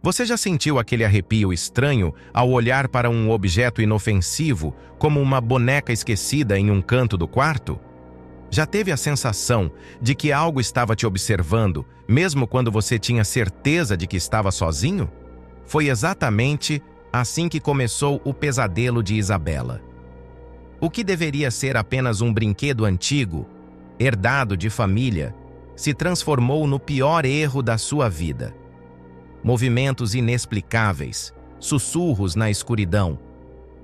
Você já sentiu aquele arrepio estranho ao olhar para um objeto inofensivo, como uma boneca esquecida em um canto do quarto? Já teve a sensação de que algo estava te observando, mesmo quando você tinha certeza de que estava sozinho? Foi exatamente assim que começou o pesadelo de Isabela. O que deveria ser apenas um brinquedo antigo, herdado de família, se transformou no pior erro da sua vida. Movimentos inexplicáveis, sussurros na escuridão,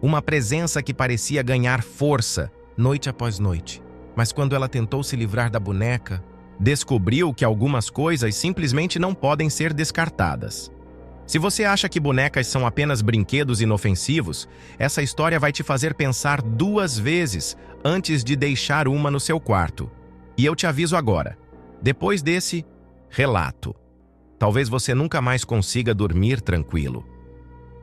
uma presença que parecia ganhar força noite após noite. Mas quando ela tentou se livrar da boneca, descobriu que algumas coisas simplesmente não podem ser descartadas. Se você acha que bonecas são apenas brinquedos inofensivos, essa história vai te fazer pensar 2 vezes antes de deixar uma no seu quarto. E eu te aviso agora, depois desse relato, talvez você nunca mais consiga dormir tranquilo.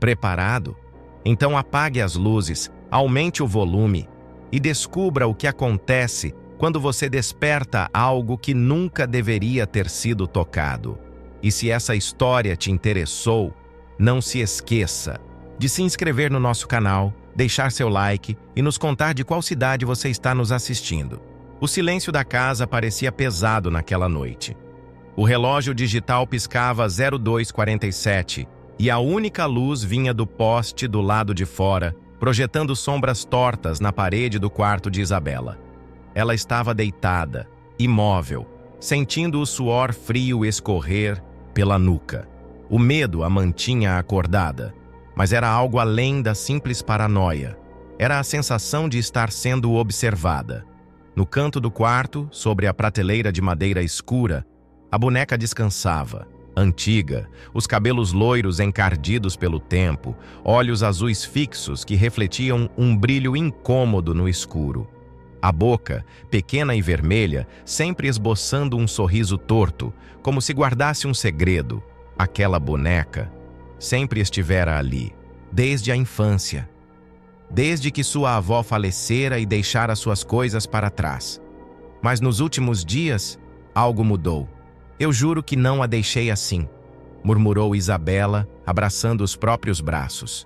Preparado? Então apague as luzes, aumente o volume e descubra o que acontece quando você desperta algo que nunca deveria ter sido tocado. E se essa história te interessou, não se esqueça de se inscrever no nosso canal, deixar seu like e nos contar de qual cidade você está nos assistindo. O silêncio da casa parecia pesado naquela noite. O relógio digital piscava 02:47 e a única luz vinha do poste do lado de fora, projetando sombras tortas na parede do quarto de Isabela. Ela estava deitada, imóvel, sentindo o suor frio escorrer pela nuca. O medo a mantinha acordada, mas era algo além da simples paranoia. Era a sensação de estar sendo observada. No canto do quarto, sobre a prateleira de madeira escura, a boneca descansava, antiga, os cabelos loiros encardidos pelo tempo, olhos azuis fixos que refletiam um brilho incômodo no escuro. A boca, pequena e vermelha, sempre esboçando um sorriso torto, como se guardasse um segredo. Aquela boneca sempre estivera ali, desde a infância. Desde que sua avó falecera e deixara suas coisas para trás. Mas nos últimos dias, algo mudou. Eu juro que não a deixei assim, murmurou Isabela, abraçando os próprios braços.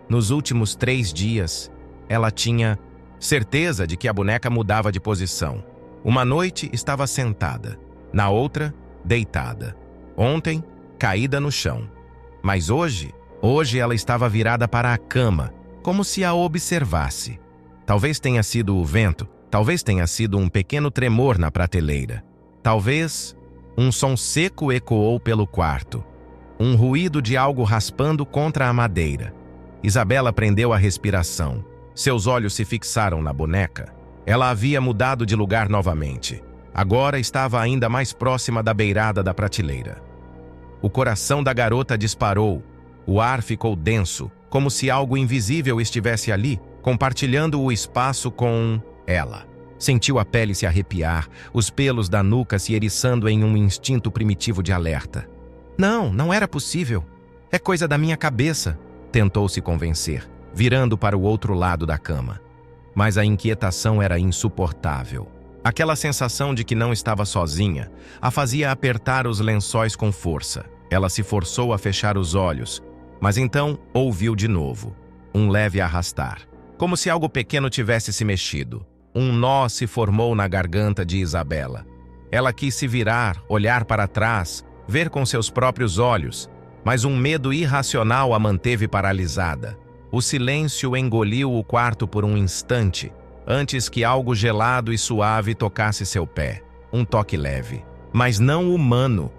Nos últimos 3 dias, ela tinha certeza de que a boneca mudava de posição. Uma noite estava sentada, na outra, deitada. Ontem, caída no chão. Mas hoje ela estava virada para a cama, como se a observasse. Talvez tenha sido o vento, talvez tenha sido um pequeno tremor na prateleira. Talvez um som seco ecoou pelo quarto. Um ruído de algo raspando contra a madeira. Isabela prendeu a respiração. Seus olhos se fixaram na boneca. Ela havia mudado de lugar novamente. Agora estava ainda mais próxima da beirada da prateleira. O coração da garota disparou. O ar ficou denso, como se algo invisível estivesse ali, compartilhando o espaço com ela. Sentiu a pele se arrepiar, os pelos da nuca se eriçando em um instinto primitivo de alerta. Não era possível. É coisa da minha cabeça, tentou se convencer, virando para o outro lado da cama. Mas a inquietação era insuportável. Aquela sensação de que não estava sozinha a fazia apertar os lençóis com força. Ela se forçou a fechar os olhos, mas então ouviu de novo. Um leve arrastar. Como se algo pequeno tivesse se mexido. Um nó se formou na garganta de Isabela. Ela quis se virar, olhar para trás, ver com seus próprios olhos, mas um medo irracional a manteve paralisada. O silêncio engoliu o quarto por um instante, antes que algo gelado e suave tocasse seu pé. Um toque leve, mas não humano.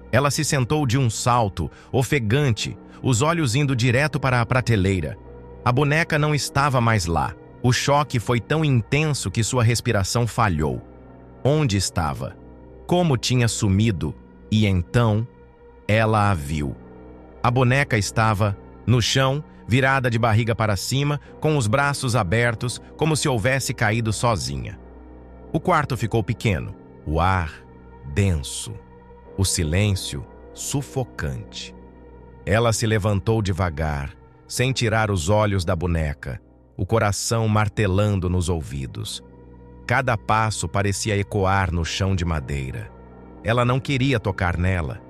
Ela se sentou de um salto, ofegante, os olhos indo direto para a prateleira. A boneca não estava mais lá. O choque foi tão intenso que sua respiração falhou. Onde estava? Como tinha sumido? E então, ela a viu. A boneca estava no chão, virada de barriga para cima, com os braços abertos, como se houvesse caído sozinha. O quarto ficou pequeno, o ar denso, o silêncio sufocante. Ela se levantou devagar, sem tirar os olhos da boneca, o coração martelando nos ouvidos. Cada passo parecia ecoar no chão de madeira. Ela não queria tocar nela,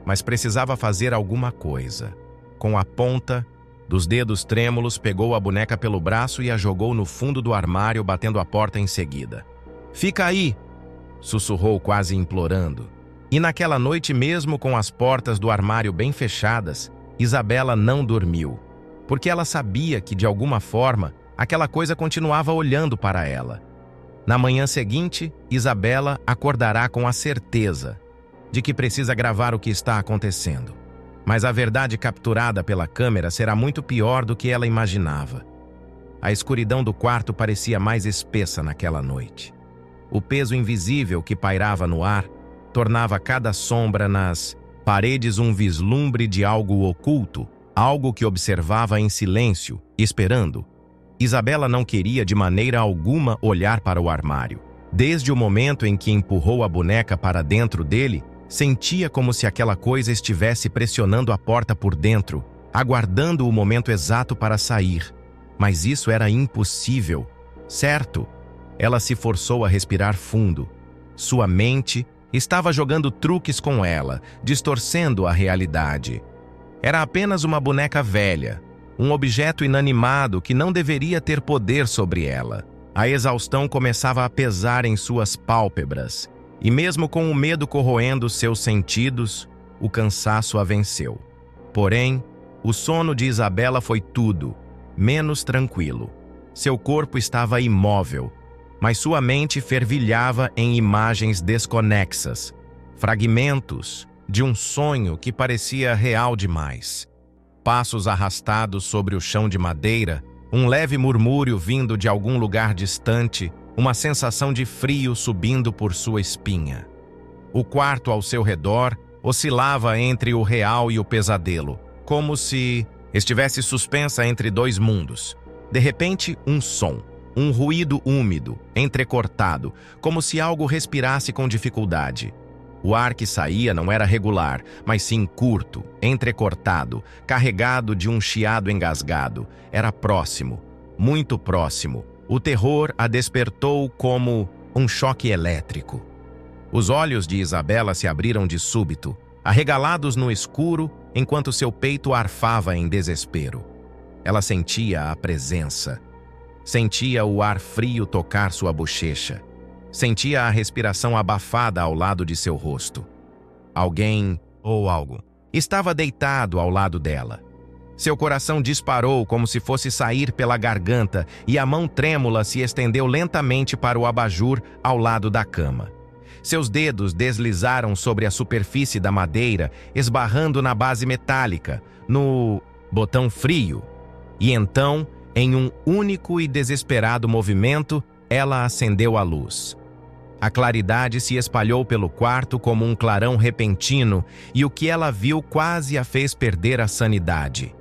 mas precisava fazer alguma coisa. Com a ponta dos dedos trêmulos, pegou a boneca pelo braço e a jogou no fundo do armário, batendo a porta em seguida. "Fica aí!" sussurrou, quase implorando. E naquela noite, mesmo com as portas do armário bem fechadas, Isabela não dormiu, porque ela sabia que, de alguma forma, aquela coisa continuava olhando para ela. Na manhã seguinte, Isabela acordará com a certeza de que precisa gravar o que está acontecendo. Mas a verdade capturada pela câmera será muito pior do que ela imaginava. A escuridão do quarto parecia mais espessa naquela noite. O peso invisível que pairava no ar tornava cada sombra nas paredes um vislumbre de algo oculto, algo que observava em silêncio, esperando. Isabela não queria de maneira alguma olhar para o armário. Desde o momento em que empurrou a boneca para dentro dele, sentia como se aquela coisa estivesse pressionando a porta por dentro, aguardando o momento exato para sair. Mas isso era impossível. Certo? Ela se forçou a respirar fundo. Sua mente estava jogando truques com ela, distorcendo a realidade. Era apenas uma boneca velha, um objeto inanimado que não deveria ter poder sobre ela. A exaustão começava a pesar em suas pálpebras, e mesmo com o medo corroendo seus sentidos, o cansaço a venceu. Porém, o sono de Isabela foi tudo, menos tranquilo. Seu corpo estava imóvel, mas sua mente fervilhava em imagens desconexas, fragmentos de um sonho que parecia real demais. Passos arrastados sobre o chão de madeira, um leve murmúrio vindo de algum lugar distante, uma sensação de frio subindo por sua espinha. O quarto ao seu redor oscilava entre o real e o pesadelo, como se estivesse suspensa entre dois mundos. De repente, um som, um ruído úmido, entrecortado, como se algo respirasse com dificuldade. O ar que saía não era regular, mas sim curto, entrecortado, carregado de um chiado engasgado. Era próximo, muito próximo. O terror a despertou como um choque elétrico. Os olhos de Isabela se abriram de súbito, arregalados no escuro, enquanto seu peito arfava em desespero. Ela sentia a presença. Sentia o ar frio tocar sua bochecha. Sentia a respiração abafada ao lado de seu rosto. Alguém, ou algo, estava deitado ao lado dela. Seu coração disparou como se fosse sair pela garganta e a mão trêmula se estendeu lentamente para o abajur ao lado da cama. Seus dedos deslizaram sobre a superfície da madeira, esbarrando na base metálica, no botão frio. E então, em um único e desesperado movimento, ela acendeu a luz. A claridade se espalhou pelo quarto como um clarão repentino e o que ela viu quase a fez perder a sanidade.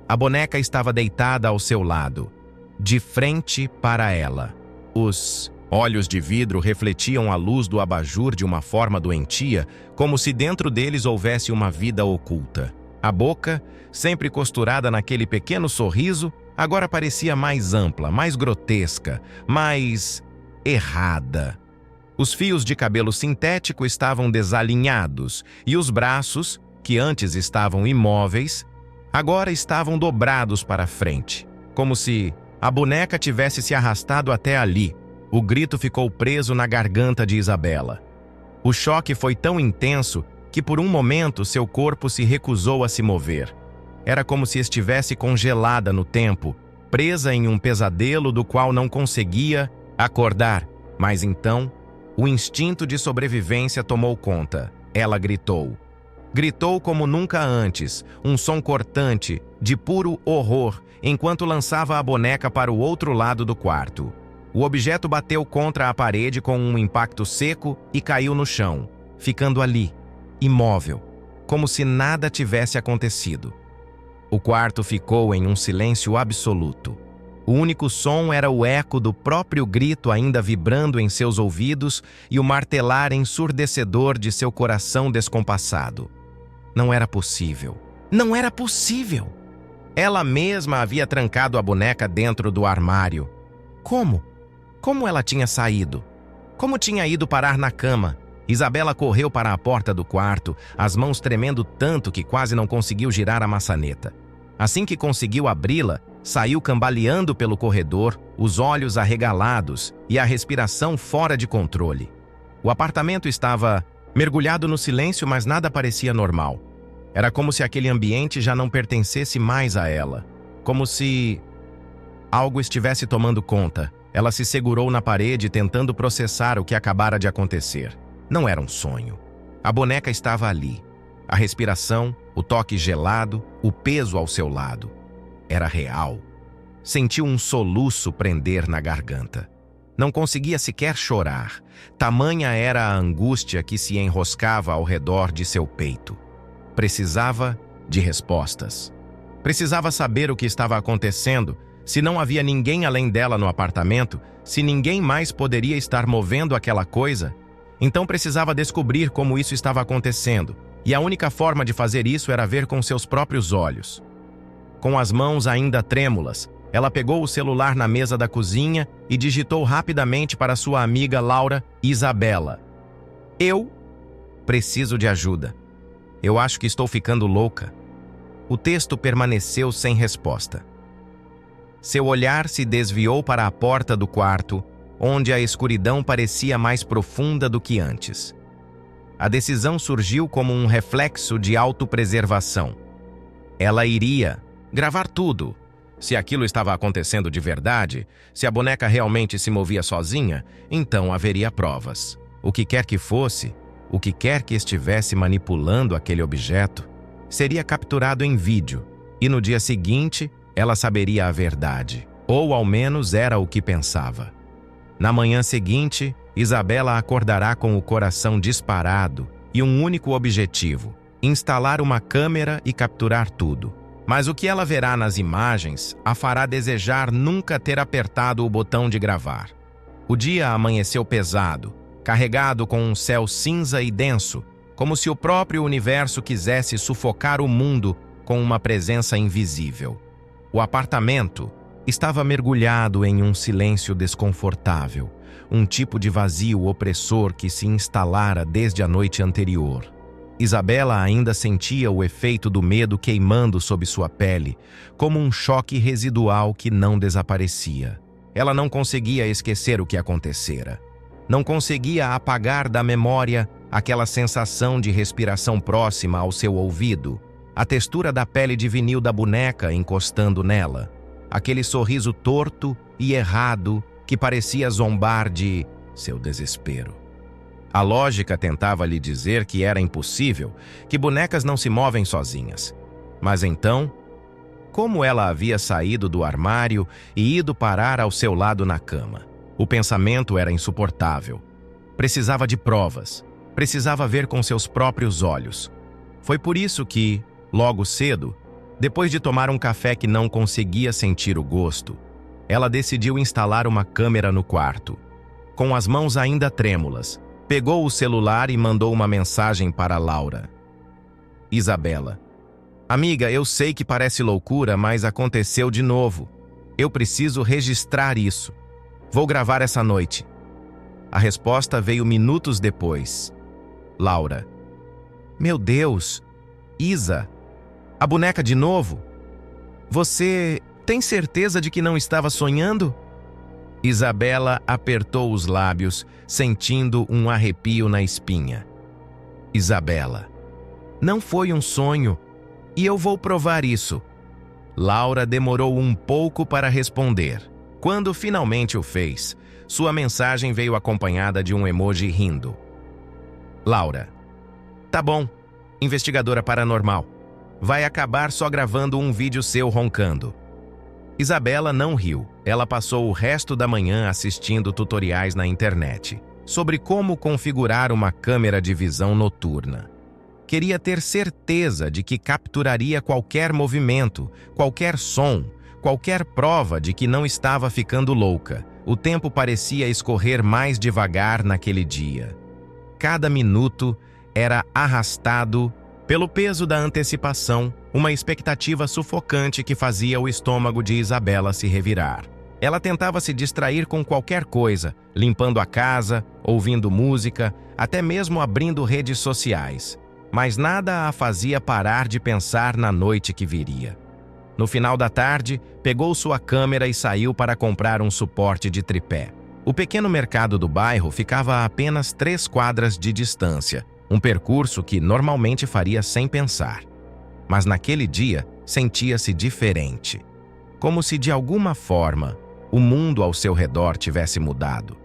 A boneca estava deitada ao seu lado, de frente para ela. Os olhos de vidro refletiam a luz do abajur de uma forma doentia, como se dentro deles houvesse uma vida oculta. A boca, sempre costurada naquele pequeno sorriso, agora parecia mais ampla, mais grotesca, mais errada. Os fios de cabelo sintético estavam desalinhados e os braços, que antes estavam imóveis, agora estavam dobrados para frente, como se a boneca tivesse se arrastado até ali. O grito ficou preso na garganta de Isabela. O choque foi tão intenso que por um momento seu corpo se recusou a se mover. Era como se estivesse congelada no tempo, presa em um pesadelo do qual não conseguia acordar. Mas então, o instinto de sobrevivência tomou conta. Ela gritou. Gritou como nunca antes, um som cortante, de puro horror, enquanto lançava a boneca para o outro lado do quarto. O objeto bateu contra a parede com um impacto seco e caiu no chão, ficando ali, imóvel, como se nada tivesse acontecido. O quarto ficou em um silêncio absoluto. O único som era o eco do próprio grito ainda vibrando em seus ouvidos e o martelar ensurdecedor de seu coração descompassado. Não era possível. Não era possível! Ela mesma havia trancado a boneca dentro do armário. Como? Como ela tinha saído? Como tinha ido parar na cama? Isabela correu para a porta do quarto, as mãos tremendo tanto que quase não conseguiu girar a maçaneta. Assim que conseguiu abri-la, saiu cambaleando pelo corredor, os olhos arregalados e a respiração fora de controle. O apartamento estava mergulhado no silêncio, mas nada parecia normal. Era como se aquele ambiente já não pertencesse mais a ela. Como se algo estivesse tomando conta. Ela se segurou na parede, tentando processar o que acabara de acontecer. Não era um sonho. A boneca estava ali. A respiração, o toque gelado, o peso ao seu lado. Era real. Sentiu um soluço prender na garganta. Não conseguia sequer chorar. Tamanha era a angústia que se enroscava ao redor de seu peito. Precisava de respostas. Precisava saber o que estava acontecendo, se não havia ninguém além dela no apartamento, se ninguém mais poderia estar movendo aquela coisa. Então precisava descobrir como isso estava acontecendo, e a única forma de fazer isso era ver com seus próprios olhos. Com as mãos ainda trêmulas, ela pegou o celular na mesa da cozinha e digitou rapidamente para sua amiga Laura Isabela. Eu preciso de ajuda. Eu acho que estou ficando louca. O texto permaneceu sem resposta. Seu olhar se desviou para a porta do quarto, onde a escuridão parecia mais profunda do que antes. A decisão surgiu como um reflexo de autopreservação. Ela iria gravar tudo. Se aquilo estava acontecendo de verdade, se a boneca realmente se movia sozinha, então haveria provas. O que quer que fosse, o que quer que estivesse manipulando aquele objeto, seria capturado em vídeo, e no dia seguinte ela saberia a verdade, ou ao menos era o que pensava. Na manhã seguinte, Isabela acordará com o coração disparado e um único objetivo: instalar uma câmera e capturar tudo. Mas o que ela verá nas imagens a fará desejar nunca ter apertado o botão de gravar. O dia amanheceu pesado, carregado com um céu cinza e denso, como se o próprio universo quisesse sufocar o mundo com uma presença invisível. O apartamento estava mergulhado em um silêncio desconfortável, um tipo de vazio opressor que se instalara desde a noite anterior. Isabela ainda sentia o efeito do medo queimando sob sua pele, como um choque residual que não desaparecia. Ela não conseguia esquecer o que acontecera. Não conseguia apagar da memória aquela sensação de respiração próxima ao seu ouvido, a textura da pele de vinil da boneca encostando nela, aquele sorriso torto e errado que parecia zombar de seu desespero. A lógica tentava lhe dizer que era impossível, que bonecas não se movem sozinhas. Mas então, como ela havia saído do armário e ido parar ao seu lado na cama? O pensamento era insuportável. Precisava de provas. Precisava ver com seus próprios olhos. Foi por isso que, logo cedo, depois de tomar um café que não conseguia sentir o gosto, ela decidiu instalar uma câmera no quarto. Com as mãos ainda trêmulas, pegou o celular e mandou uma mensagem para Laura. Isabela. Amiga, eu sei que parece loucura, mas aconteceu de novo. Eu preciso registrar isso. Vou gravar essa noite. A resposta veio minutos depois. Laura. Meu Deus! Isa! A boneca de novo? Você tem certeza de que não estava sonhando? Isabela apertou os lábios, sentindo um arrepio na espinha. Isabela. Não foi um sonho, e eu vou provar isso. Laura demorou um pouco para responder. Quando finalmente o fez, sua mensagem veio acompanhada de um emoji rindo. Laura. Tá bom, investigadora paranormal. Vai acabar só gravando um vídeo seu roncando. Isabela não riu. Ela passou o resto da manhã assistindo tutoriais na internet sobre como configurar uma câmera de visão noturna. Queria ter certeza de que capturaria qualquer movimento, qualquer som, qualquer prova de que não estava ficando louca. O tempo parecia escorrer mais devagar naquele dia. Cada minuto era arrastado pelo peso da antecipação, uma expectativa sufocante que fazia o estômago de Isabela se revirar. Ela tentava se distrair com qualquer coisa, limpando a casa, ouvindo música, até mesmo abrindo redes sociais. Mas nada a fazia parar de pensar na noite que viria. No final da tarde, pegou sua câmera e saiu para comprar um suporte de tripé. O pequeno mercado do bairro ficava a apenas 3 quadras de distância, um percurso que normalmente faria sem pensar. Mas naquele dia, sentia-se diferente. Como se de alguma forma, o mundo ao seu redor tivesse mudado.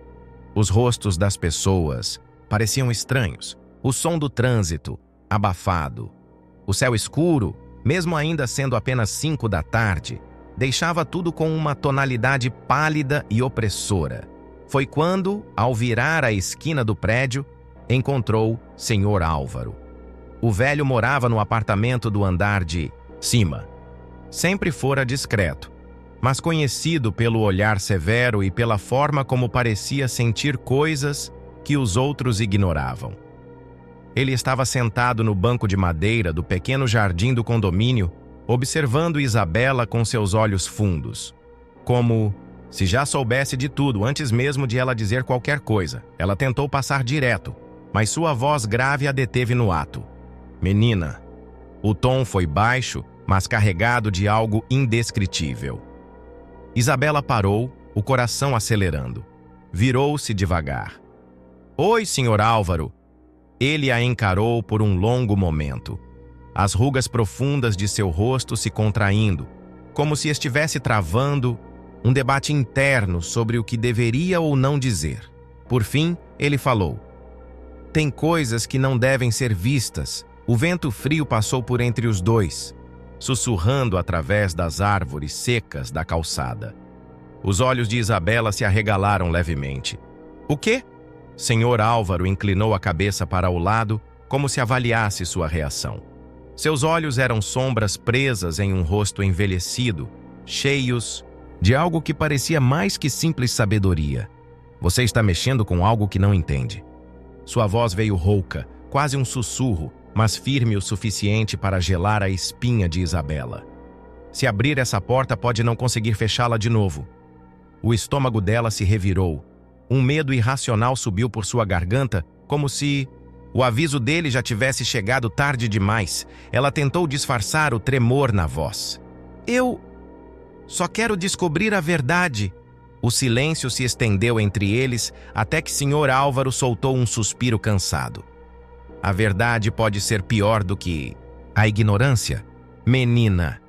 Os rostos das pessoas pareciam estranhos, o som do trânsito abafado. O céu escuro, mesmo ainda sendo apenas 5 da tarde, deixava tudo com uma tonalidade pálida e opressora. Foi quando, ao virar a esquina do prédio, encontrou Sr. Álvaro. O velho morava no apartamento do andar de cima. Sempre fora discreto, mas conhecido pelo olhar severo e pela forma como parecia sentir coisas que os outros ignoravam. Ele estava sentado no banco de madeira do pequeno jardim do condomínio, observando Isabela com seus olhos fundos. Como se já soubesse de tudo antes mesmo de ela dizer qualquer coisa. Ela tentou passar direto, mas sua voz grave a deteve no ato. Menina. O tom foi baixo, mas carregado de algo indescritível. Isabela parou, o coração acelerando. Virou-se devagar. Oi, Sr. Álvaro. Ele a encarou por um longo momento. As rugas profundas de seu rosto se contraindo, como se estivesse travando um debate interno sobre o que deveria ou não dizer. Por fim, ele falou. Tem coisas que não devem ser vistas. O vento frio passou por entre os dois, sussurrando através das árvores secas da calçada. Os olhos de Isabela se arregalaram levemente. O quê? Sr. Álvaro inclinou a cabeça para o lado, como se avaliasse sua reação. Seus olhos eram sombras presas em um rosto envelhecido, cheios de algo que parecia mais que simples sabedoria. Você está mexendo com algo que não entende. Sua voz veio rouca, quase um sussurro, mas firme o suficiente para gelar a espinha de Isabela. Se abrir essa porta, pode não conseguir fechá-la de novo. O estômago dela se revirou. Um medo irracional subiu por sua garganta, como se o aviso dele já tivesse chegado tarde demais. Ela tentou disfarçar o tremor na voz. Eu só quero descobrir a verdade. O silêncio se estendeu entre eles até que Sr. Álvaro soltou um suspiro cansado. A verdade pode ser pior do que a ignorância, menina.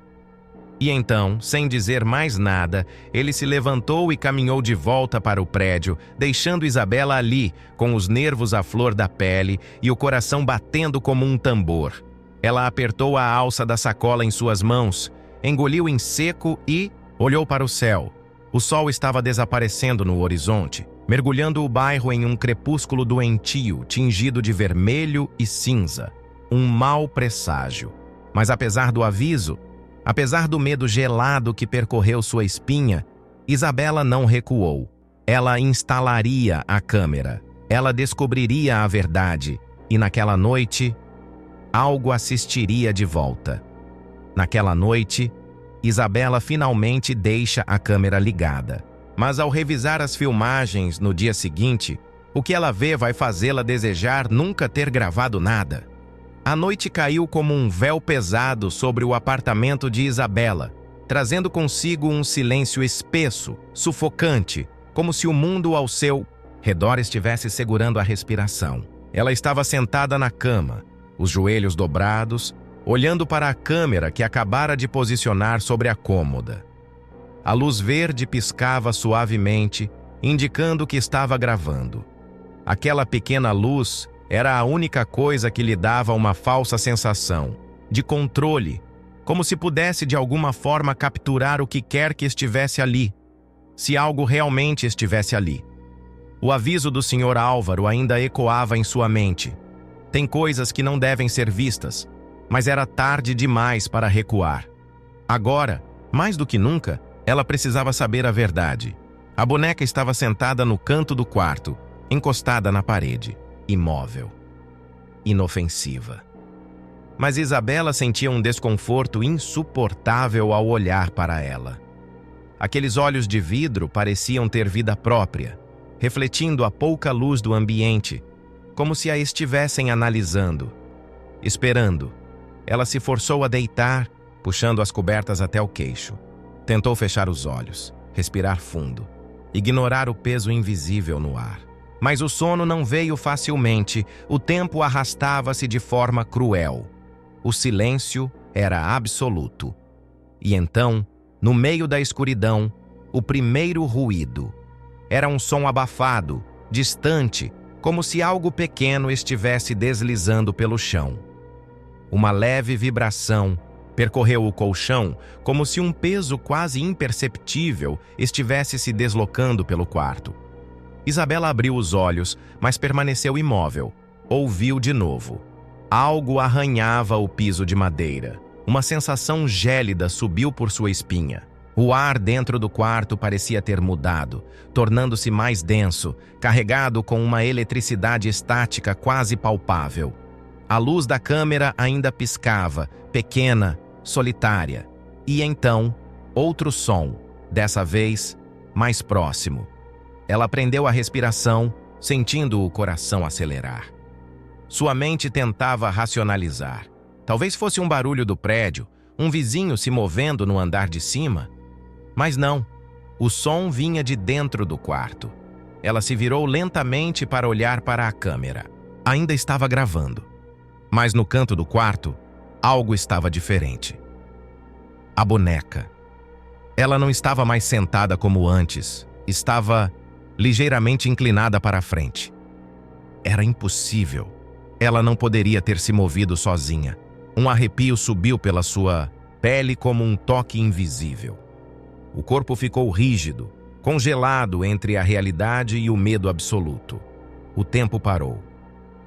E então, sem dizer mais nada, ele se levantou e caminhou de volta para o prédio, deixando Isabela ali, com os nervos à flor da pele e o coração batendo como um tambor. Ela apertou a alça da sacola em suas mãos, engoliu em seco e olhou para o céu. O sol estava desaparecendo no horizonte, mergulhando o bairro em um crepúsculo doentio, tingido de vermelho e cinza. Um mau presságio. Mas apesar do aviso, apesar do medo gelado que percorreu sua espinha, Isabela não recuou. Ela instalaria a câmera. Ela descobriria a verdade. E naquela noite, algo assistiria de volta. Naquela noite, Isabela finalmente deixa a câmera ligada. Mas ao revisar as filmagens no dia seguinte, o que ela vê vai fazê-la desejar nunca ter gravado nada. A noite caiu como um véu pesado sobre o apartamento de Isabela, trazendo consigo um silêncio espesso, sufocante, como se o mundo ao seu redor estivesse segurando a respiração. Ela estava sentada na cama, os joelhos dobrados, olhando para a câmera que acabara de posicionar sobre a cômoda. A luz verde piscava suavemente, indicando que estava gravando. Aquela pequena luz era a única coisa que lhe dava uma falsa sensação de controle, como se pudesse de alguma forma capturar o que quer que estivesse ali, se algo realmente estivesse ali. O aviso do Sr. Álvaro ainda ecoava em sua mente. Tem coisas que não devem ser vistas, mas era tarde demais para recuar. Agora, mais do que nunca, ela precisava saber a verdade. A boneca estava sentada no canto do quarto, encostada na parede, imóvel, inofensiva. Mas Isabela sentia um desconforto insuportável ao olhar para ela. Aqueles olhos de vidro pareciam ter vida própria, refletindo a pouca luz do ambiente, como se a estivessem analisando. Esperando, ela se forçou a deitar, puxando as cobertas até o queixo. Tentou fechar os olhos, respirar fundo, ignorar o peso invisível no ar. Mas o sono não veio facilmente, o tempo arrastava-se de forma cruel. O silêncio era absoluto. E então, no meio da escuridão, o primeiro ruído. Era um som abafado, distante, como se algo pequeno estivesse deslizando pelo chão. Uma leve vibração percorreu o colchão, como se um peso quase imperceptível estivesse se deslocando pelo quarto. Isabela abriu os olhos, mas permaneceu imóvel. Ouviu de novo. Algo arranhava o piso de madeira. Uma sensação gélida subiu por sua espinha. O ar dentro do quarto parecia ter mudado, tornando-se mais denso, carregado com uma eletricidade estática quase palpável. A luz da câmera ainda piscava, pequena, solitária. E então, outro som, dessa vez, mais próximo. Ela prendeu a respiração, sentindo o coração acelerar. Sua mente tentava racionalizar. Talvez fosse um barulho do prédio, um vizinho se movendo no andar de cima. Mas não, o som vinha de dentro do quarto. Ela se virou lentamente para olhar para a câmera. Ainda estava gravando. Mas no canto do quarto, algo estava diferente. A boneca. Ela não estava mais sentada como antes. Estava ligeiramente inclinada para a frente. Era impossível. Ela não poderia ter se movido sozinha. Um arrepio subiu pela sua pele como um toque invisível. O corpo ficou rígido, congelado entre a realidade e o medo absoluto. O tempo parou.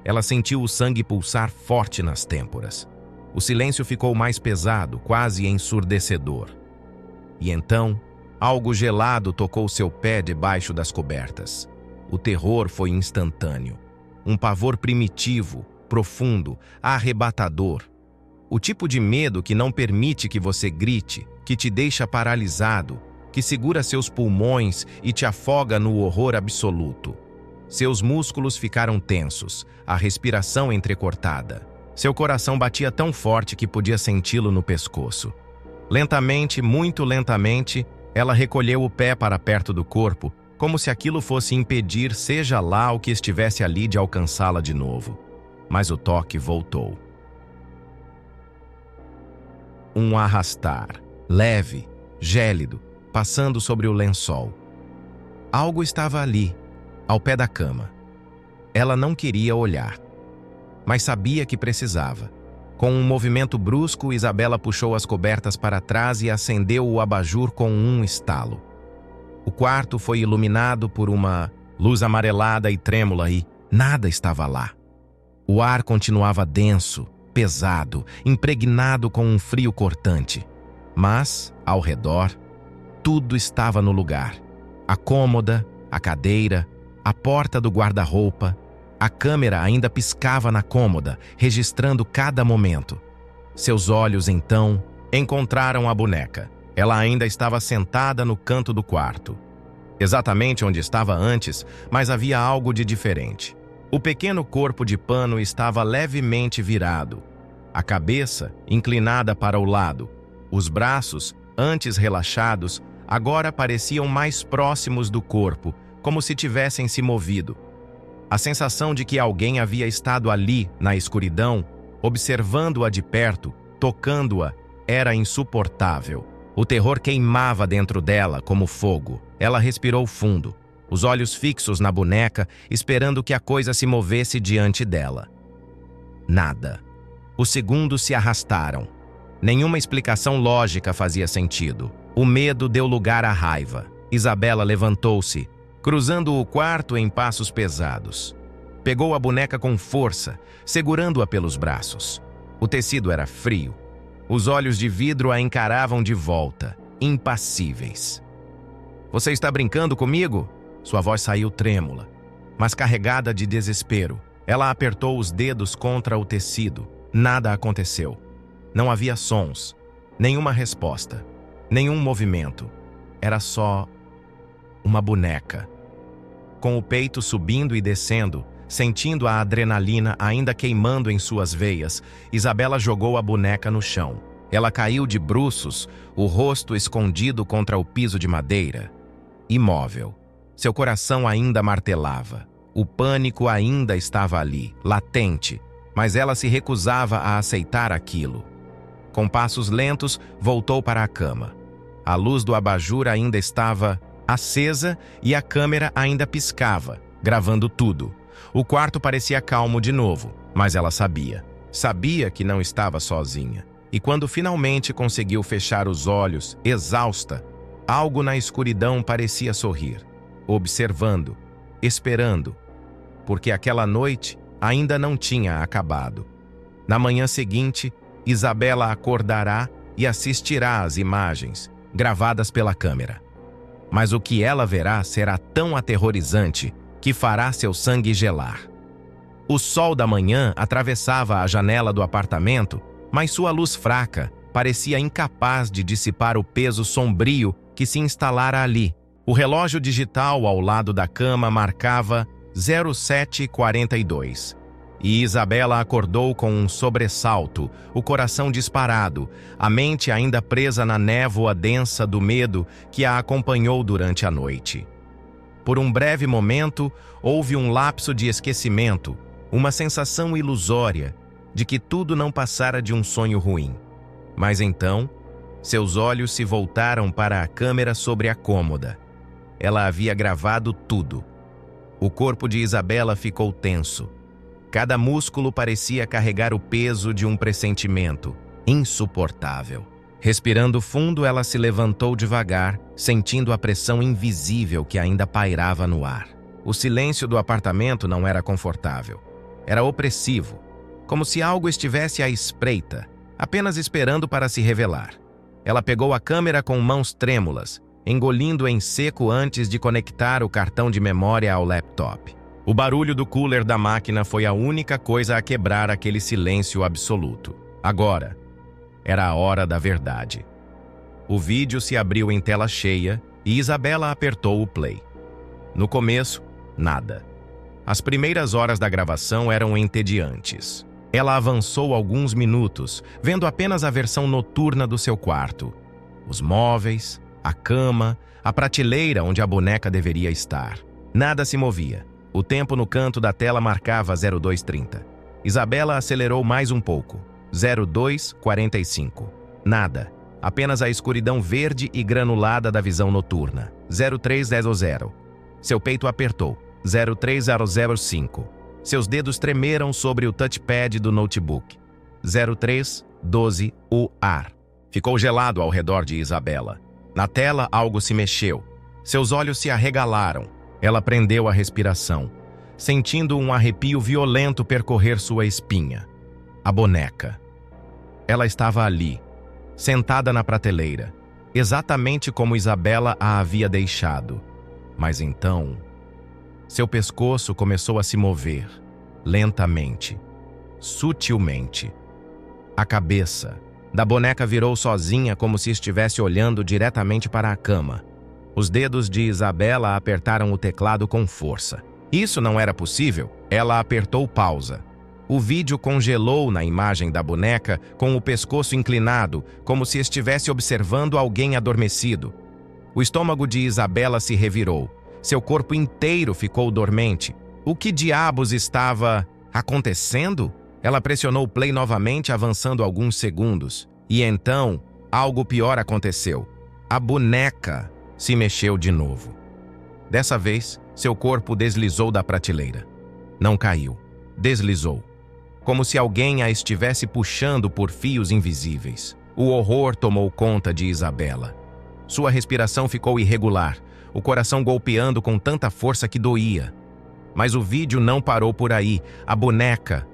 Ela sentiu o sangue pulsar forte nas têmporas. O silêncio ficou mais pesado, quase ensurdecedor. E então, algo gelado tocou seu pé debaixo das cobertas. O terror foi instantâneo. Um pavor primitivo, profundo, arrebatador. O tipo de medo que não permite que você grite, que te deixa paralisado, que segura seus pulmões e te afoga no horror absoluto. Seus músculos ficaram tensos, a respiração entrecortada. Seu coração batia tão forte que podia senti-lo no pescoço. Lentamente, muito lentamente, ela recolheu o pé para perto do corpo, como se aquilo fosse impedir seja lá o que estivesse ali de alcançá-la de novo. Mas o toque voltou. Um arrastar, leve, gélido, passando sobre o lençol. Algo estava ali, ao pé da cama. Ela não queria olhar, mas sabia que precisava. Com um movimento brusco, Isabela puxou as cobertas para trás e acendeu o abajur com um estalo. O quarto foi iluminado por uma luz amarelada e trêmula e nada estava lá. O ar continuava denso, pesado, impregnado com um frio cortante. Mas, ao redor, tudo estava no lugar. A cômoda, a cadeira, a porta do guarda-roupa. A câmera ainda piscava na cômoda, registrando cada momento. Seus olhos, então, encontraram a boneca. Ela ainda estava sentada no canto do quarto. Exatamente onde estava antes, mas havia algo de diferente. O pequeno corpo de pano estava levemente virado. A cabeça, inclinada para o lado. Os braços, antes relaxados, agora pareciam mais próximos do corpo, como se tivessem se movido. A sensação de que alguém havia estado ali, na escuridão, observando-a de perto, tocando-a, era insuportável. O terror queimava dentro dela como fogo. Ela respirou fundo, os olhos fixos na boneca, esperando que a coisa se movesse diante dela. Nada. Os segundos se arrastaram. Nenhuma explicação lógica fazia sentido. O medo deu lugar à raiva. Isabela levantou-se, cruzando o quarto em passos pesados. Pegou a boneca com força, segurando-a pelos braços. O tecido era frio. Os olhos de vidro a encaravam de volta, impassíveis. "Você está brincando comigo?" Sua voz saiu trêmula, mas carregada de desespero. Ela apertou os dedos contra o tecido. Nada aconteceu. Não havia sons, nenhuma resposta, nenhum movimento. era só uma boneca. Com o peito subindo e descendo, sentindo a adrenalina ainda queimando em suas veias, Isabela jogou a boneca no chão. Ela caiu de bruços, o rosto escondido contra o piso de madeira. Imóvel. Seu coração ainda martelava. O pânico ainda estava ali, latente, mas ela se recusava a aceitar aquilo. Com passos lentos, voltou para a cama. A luz do abajur ainda estava acesa e a câmera ainda piscava, gravando tudo. O quarto parecia calmo de novo, mas ela sabia. Sabia que não estava sozinha. E quando finalmente conseguiu fechar os olhos, exausta, algo na escuridão parecia sorrir, observando, esperando, porque aquela noite ainda não tinha acabado. Na manhã seguinte, Isabela acordará e assistirá às imagens, gravadas pela câmera. Mas o que ela verá será tão aterrorizante que fará seu sangue gelar. O sol da manhã atravessava a janela do apartamento, mas sua luz fraca parecia incapaz de dissipar o peso sombrio que se instalara ali. O relógio digital ao lado da cama marcava 07:42. E Isabela acordou com um sobressalto, o coração disparado, a mente ainda presa na névoa densa do medo que a acompanhou durante a noite. Por um breve momento, houve um lapso de esquecimento, uma sensação ilusória de que tudo não passara de um sonho ruim. Mas então, seus olhos se voltaram para a câmera sobre a cômoda. Ela havia gravado tudo. O corpo de Isabela ficou tenso. Cada músculo parecia carregar o peso de um pressentimento insuportável. Respirando fundo, ela se levantou devagar, sentindo a pressão invisível que ainda pairava no ar. O silêncio do apartamento não era confortável. Era opressivo, como se algo estivesse à espreita, apenas esperando para se revelar. Ela pegou a câmera com mãos trêmulas, engolindo em seco antes de conectar o cartão de memória ao laptop. O barulho do cooler da máquina foi a única coisa a quebrar aquele silêncio absoluto. Agora, era a hora da verdade. O vídeo se abriu em tela cheia e Isabela apertou o play. No começo, nada. As primeiras horas da gravação eram entediantes. Ela avançou alguns minutos, vendo apenas a versão noturna do seu quarto. Os móveis, a cama, a prateleira onde a boneca deveria estar. Nada se movia. O tempo no canto da tela marcava 02:30. Isabela acelerou mais um pouco. 02:45. Nada. Apenas a escuridão verde e granulada da visão noturna. 03:00. Seu peito apertou. 03005. Seus dedos tremeram sobre o touchpad do notebook. 03:12. O ar. Ficou gelado ao redor de Isabela. Na tela, algo se mexeu. Seus olhos se arregalaram. Ela prendeu a respiração, sentindo um arrepio violento percorrer sua espinha. A boneca. Ela estava ali, sentada na prateleira, exatamente como Isabela a havia deixado. Mas então, seu pescoço começou a se mover, lentamente, sutilmente. A cabeça da boneca virou sozinha como se estivesse olhando diretamente para a cama. Os dedos de Isabela apertaram o teclado com força. Isso não era possível. Ela apertou pausa. O vídeo congelou na imagem da boneca com o pescoço inclinado, como se estivesse observando alguém adormecido. O estômago de Isabela se revirou. Seu corpo inteiro ficou dormente. O que diabos estava acontecendo? Ela pressionou o play novamente, avançando alguns segundos. E então, algo pior aconteceu. A boneca se mexeu de novo. Dessa vez, seu corpo deslizou da prateleira. Não caiu. Deslizou. Como se alguém a estivesse puxando por fios invisíveis. O horror tomou conta de Isabela. Sua respiração ficou irregular, o coração golpeando com tanta força que doía. Mas o vídeo não parou por aí. A boneca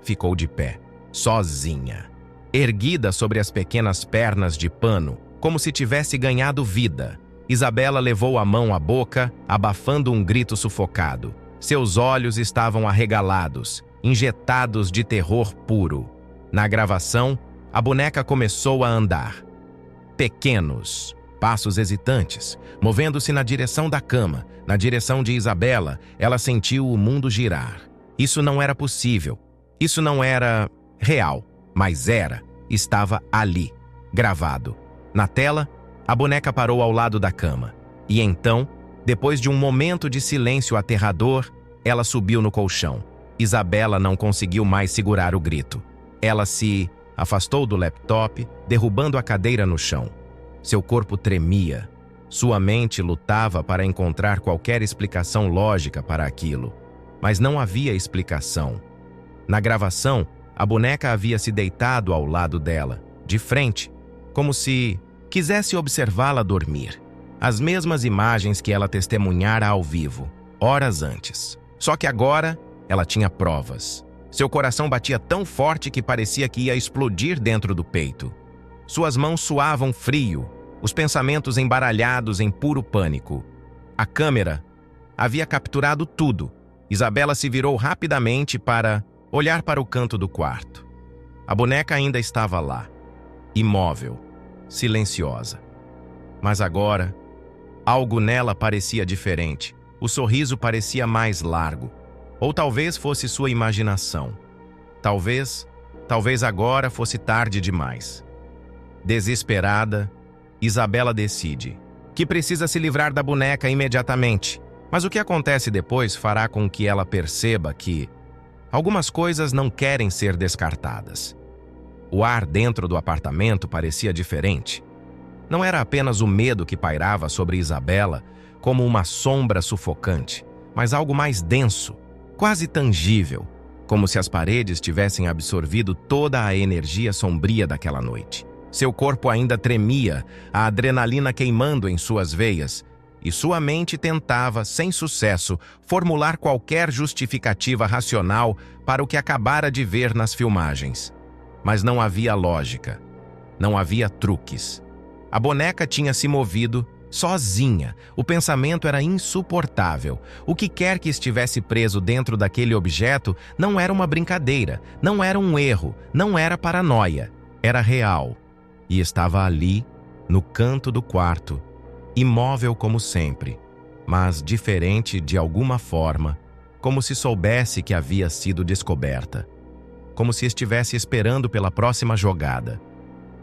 ficou de pé, sozinha, erguida sobre as pequenas pernas de pano, como se tivesse ganhado vida. Isabela levou a mão à boca, abafando um grito sufocado. Seus olhos estavam arregalados, injetados de terror puro. Na gravação, a boneca começou a andar. Pequenos, passos hesitantes, movendo-se na direção da cama, na direção de Isabela. Ela sentiu o mundo girar. Isso não era possível. Isso não era real, mas estava ali, gravado. Na tela, a boneca parou ao lado da cama. E então, depois de um momento de silêncio aterrador, ela subiu no colchão. Isabela não conseguiu mais segurar o grito. Ela se afastou do laptop, derrubando a cadeira no chão. Seu corpo tremia. Sua mente lutava para encontrar qualquer explicação lógica para aquilo. Mas não havia explicação. Na gravação, a boneca havia se deitado ao lado dela, de frente, como se quisesse observá-la dormir. As mesmas imagens que ela testemunhara ao vivo, horas antes. Só que agora, ela tinha provas. Seu coração batia tão forte que parecia que ia explodir dentro do peito. Suas mãos suavam frio, os pensamentos embaralhados em puro pânico. A câmera havia capturado tudo. Isabela se virou rapidamente para olhar para o canto do quarto. A boneca ainda estava lá, imóvel, silenciosa. Mas agora, algo nela parecia diferente. O sorriso parecia mais largo. Ou talvez fosse sua imaginação. Talvez agora fosse tarde demais. Desesperada, Isabela decide que precisa se livrar da boneca imediatamente. Mas o que acontece depois fará com que ela perceba que algumas coisas não querem ser descartadas. O ar dentro do apartamento parecia diferente. Não era apenas o medo que pairava sobre Isabela como uma sombra sufocante, mas algo mais denso, quase tangível, como se as paredes tivessem absorvido toda a energia sombria daquela noite. Seu corpo ainda tremia, a adrenalina queimando em suas veias, e sua mente tentava, sem sucesso, formular qualquer justificativa racional para o que acabara de ver nas filmagens. Mas não havia lógica, não havia truques. A boneca tinha se movido sozinha. O pensamento era insuportável. O que quer que estivesse preso dentro daquele objeto não era uma brincadeira, não era um erro, não era paranoia. Era real. E estava ali, no canto do quarto, imóvel como sempre, mas diferente de alguma forma, como se soubesse que havia sido descoberta, como se estivesse esperando pela próxima jogada.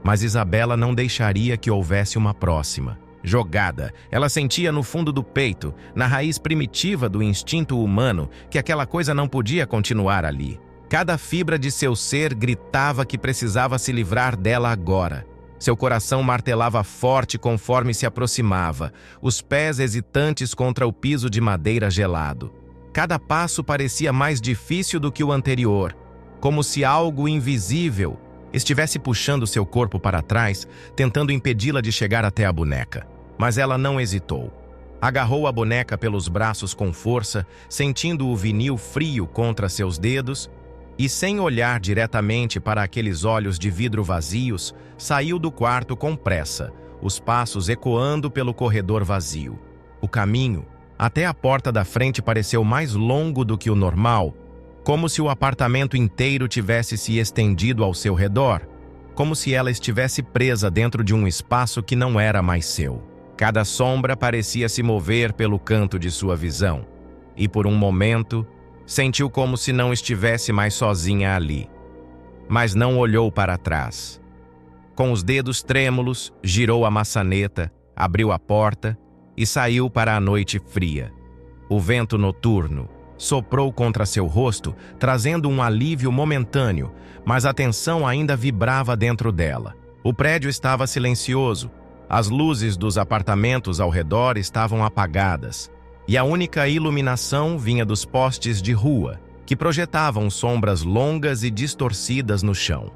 Mas Isabela não deixaria que houvesse uma próxima jogada. Ela sentia no fundo do peito, na raiz primitiva do instinto humano, que aquela coisa não podia continuar ali. Cada fibra de seu ser gritava que precisava se livrar dela agora. Seu coração martelava forte conforme se aproximava, os pés hesitantes contra o piso de madeira gelado. Cada passo parecia mais difícil do que o anterior, como se algo invisível estivesse puxando seu corpo para trás, tentando impedi-la de chegar até a boneca. Mas ela não hesitou. Agarrou a boneca pelos braços com força, sentindo o vinil frio contra seus dedos, e sem olhar diretamente para aqueles olhos de vidro vazios, saiu do quarto com pressa, os passos ecoando pelo corredor vazio. O caminho até a porta da frente pareceu mais longo do que o normal, como se o apartamento inteiro tivesse se estendido ao seu redor, como se ela estivesse presa dentro de um espaço que não era mais seu. Cada sombra parecia se mover pelo canto de sua visão, e por um momento sentiu como se não estivesse mais sozinha ali. Mas não olhou para trás. Com os dedos trêmulos, girou a maçaneta, abriu a porta e saiu para a noite fria. O vento noturno soprou contra seu rosto, trazendo um alívio momentâneo, mas a tensão ainda vibrava dentro dela. O prédio estava silencioso, as luzes dos apartamentos ao redor estavam apagadas, e a única iluminação vinha dos postes de rua, que projetavam sombras longas e distorcidas no chão.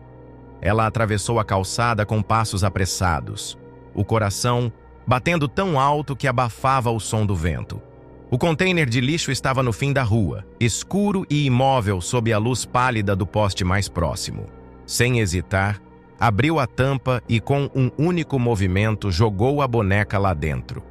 Ela atravessou a calçada com passos apressados, o coração batendo tão alto que abafava o som do vento. O container de lixo estava no fim da rua, escuro e imóvel sob a luz pálida do poste mais próximo. Sem hesitar, abriu a tampa e com um único movimento jogou a boneca lá dentro.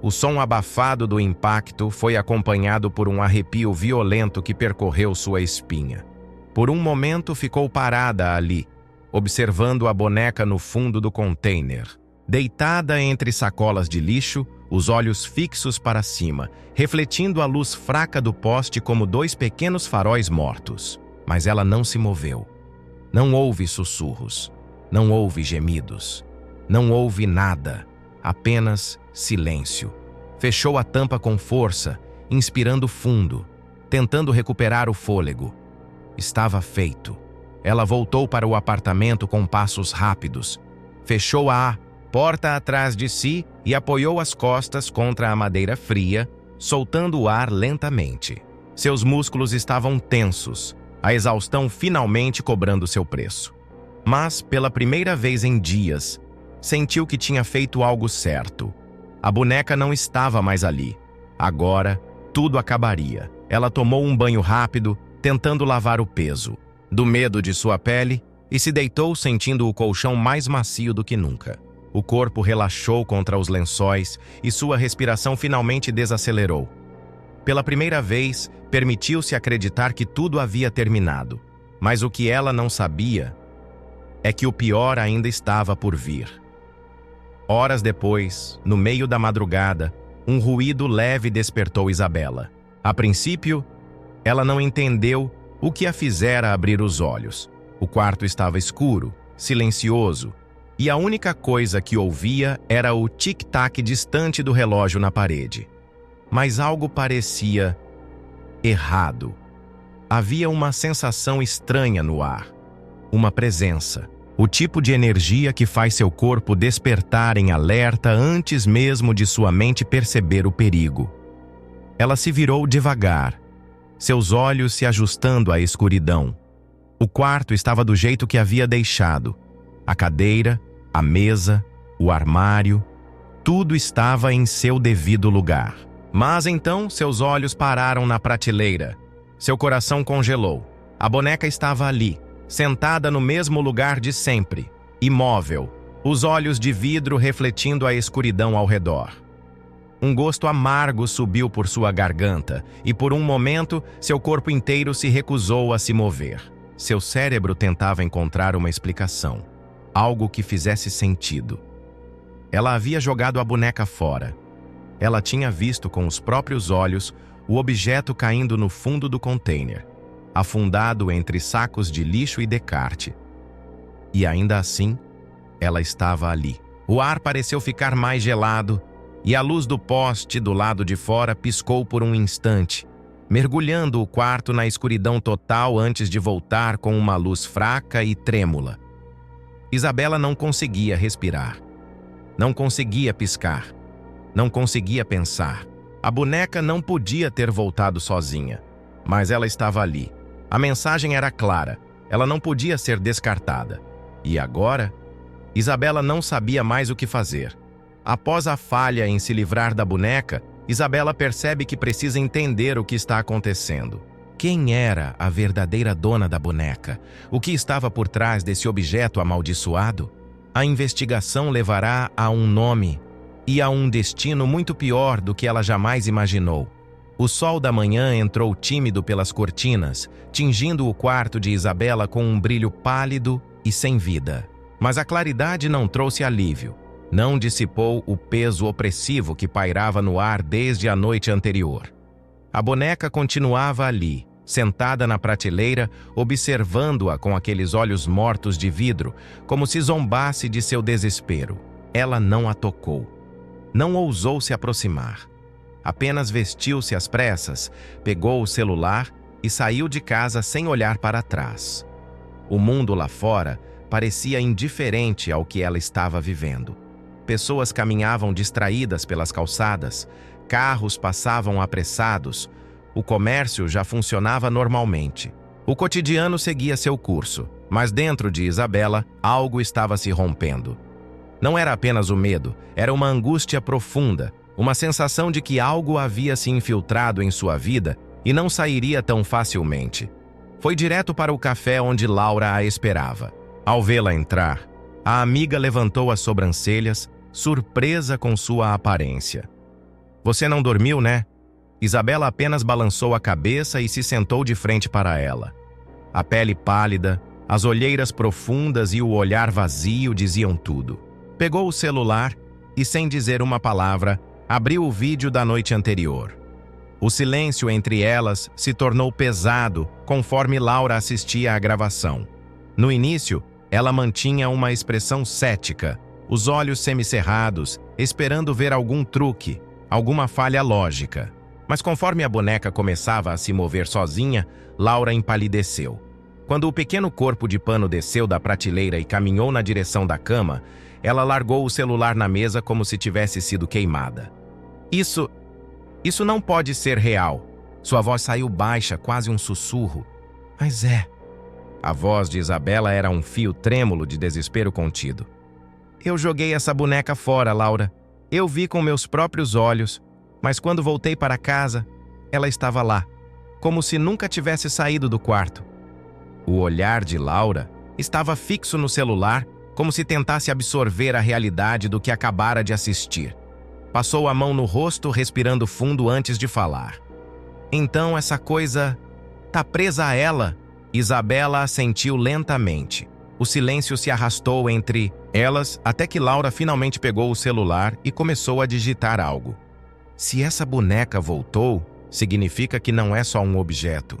O som abafado do impacto foi acompanhado por um arrepio violento que percorreu sua espinha. Por um momento ficou parada ali, observando a boneca no fundo do container. deitada entre sacolas de lixo, os olhos fixos para cima, refletindo a luz fraca do poste como dois pequenos faróis mortos. Mas ela não se moveu. Não houve sussurros, não houve gemidos, não houve nada, apenas silêncio. Fechou a tampa com força, inspirando fundo, tentando recuperar o fôlego. Estava feito. Ela voltou para o apartamento com passos rápidos. Fechou a porta atrás de si e apoiou as costas contra a madeira fria, soltando o ar lentamente. Seus músculos estavam tensos, a exaustão finalmente cobrando seu preço. Mas, pela primeira vez em dias, sentiu que tinha feito algo certo. A boneca não estava mais ali. Agora, tudo acabaria. Ela tomou um banho rápido, tentando lavar o peso do medo de sua pele, e se deitou sentindo o colchão mais macio do que nunca. O corpo relaxou contra os lençóis e sua respiração finalmente desacelerou. Pela primeira vez, permitiu-se acreditar que tudo havia terminado. Mas o que ela não sabia é que o pior ainda estava por vir. Horas depois, no meio da madrugada, um ruído leve despertou Isabela. A princípio, ela não entendeu o que a fizera abrir os olhos. O quarto estava escuro, silencioso, e a única coisa que ouvia era o tic-tac distante do relógio na parede. Mas algo parecia errado. Havia uma sensação estranha no ar, uma presença, o tipo de energia que faz seu corpo despertar em alerta antes mesmo de sua mente perceber o perigo. Ela se virou devagar, seus olhos se ajustando à escuridão. O quarto estava do jeito que havia deixado. A cadeira, a mesa, o armário, tudo estava em seu devido lugar. Mas então seus olhos pararam na prateleira. Seu coração congelou. A boneca estava ali, sentada no mesmo lugar de sempre, imóvel, os olhos de vidro refletindo a escuridão ao redor. Um gosto amargo subiu por sua garganta e, por um momento, seu corpo inteiro se recusou a se mover. Seu cérebro tentava encontrar uma explicação, algo que fizesse sentido. Ela havia jogado a boneca fora. Ela tinha visto com os próprios olhos o objeto caindo no fundo do container, afundado entre sacos de lixo e descarte. E ainda assim, ela estava ali. O ar pareceu ficar mais gelado, e a luz do poste do lado de fora piscou por um instante, mergulhando o quarto na escuridão total antes de voltar com uma luz fraca e trêmula. Isabela não conseguia respirar. Não conseguia piscar. Não conseguia pensar. A boneca não podia ter voltado sozinha, mas ela estava ali. A mensagem era clara. Ela não podia ser descartada. E agora, Isabela não sabia mais o que fazer. Após a falha em se livrar da boneca, Isabela percebe que precisa entender o que está acontecendo. Quem era a verdadeira dona da boneca? O que estava por trás desse objeto amaldiçoado? A investigação levará a um nome e a um destino muito pior do que ela jamais imaginou. O sol da manhã entrou tímido pelas cortinas, tingindo o quarto de Isabela com um brilho pálido e sem vida. Mas a claridade não trouxe alívio. Não dissipou o peso opressivo que pairava no ar desde a noite anterior. A boneca continuava ali, sentada na prateleira, observando-a com aqueles olhos mortos de vidro, como se zombasse de seu desespero. Ela não a tocou. Não ousou se aproximar. Apenas vestiu-se às pressas, pegou o celular e saiu de casa sem olhar para trás. O mundo lá fora parecia indiferente ao que ela estava vivendo. Pessoas caminhavam distraídas pelas calçadas, carros passavam apressados, o comércio já funcionava normalmente. O cotidiano seguia seu curso, mas dentro de Isabela, algo estava se rompendo. Não era apenas o medo, era uma angústia profunda, uma sensação de que algo havia se infiltrado em sua vida e não sairia tão facilmente. Foi direto para o café onde Laura a esperava. Ao vê-la entrar, a amiga levantou as sobrancelhas, surpresa com sua aparência. "Você não dormiu, né?" Isabela apenas balançou a cabeça e se sentou de frente para ela. A pele pálida, as olheiras profundas e o olhar vazio diziam tudo. Pegou o celular e, sem dizer uma palavra, abriu o vídeo da noite anterior. O silêncio entre elas se tornou pesado conforme Laura assistia à gravação. No início, ela mantinha uma expressão cética, os olhos semicerrados, esperando ver algum truque, alguma falha lógica. Mas conforme a boneca começava a se mover sozinha, Laura empalideceu. Quando o pequeno corpo de pano desceu da prateleira e caminhou na direção da cama, ela largou o celular na mesa como se tivesse sido queimada. Isso não pode ser real. Sua voz saiu baixa, quase um sussurro. Mas é. A voz de Isabela era um fio trêmulo de desespero contido. Eu joguei essa boneca fora, Laura. Eu vi com meus próprios olhos, mas quando voltei para casa, ela estava lá, como se nunca tivesse saído do quarto. O olhar de Laura estava fixo no celular, como se tentasse absorver a realidade do que acabara de assistir. Passou a mão no rosto, respirando fundo antes de falar. Então essa coisa tá presa a ela? Isabela assentiu lentamente. O silêncio se arrastou entre elas até que Laura finalmente pegou o celular e começou a digitar algo. Se essa boneca voltou, significa que não é só um objeto.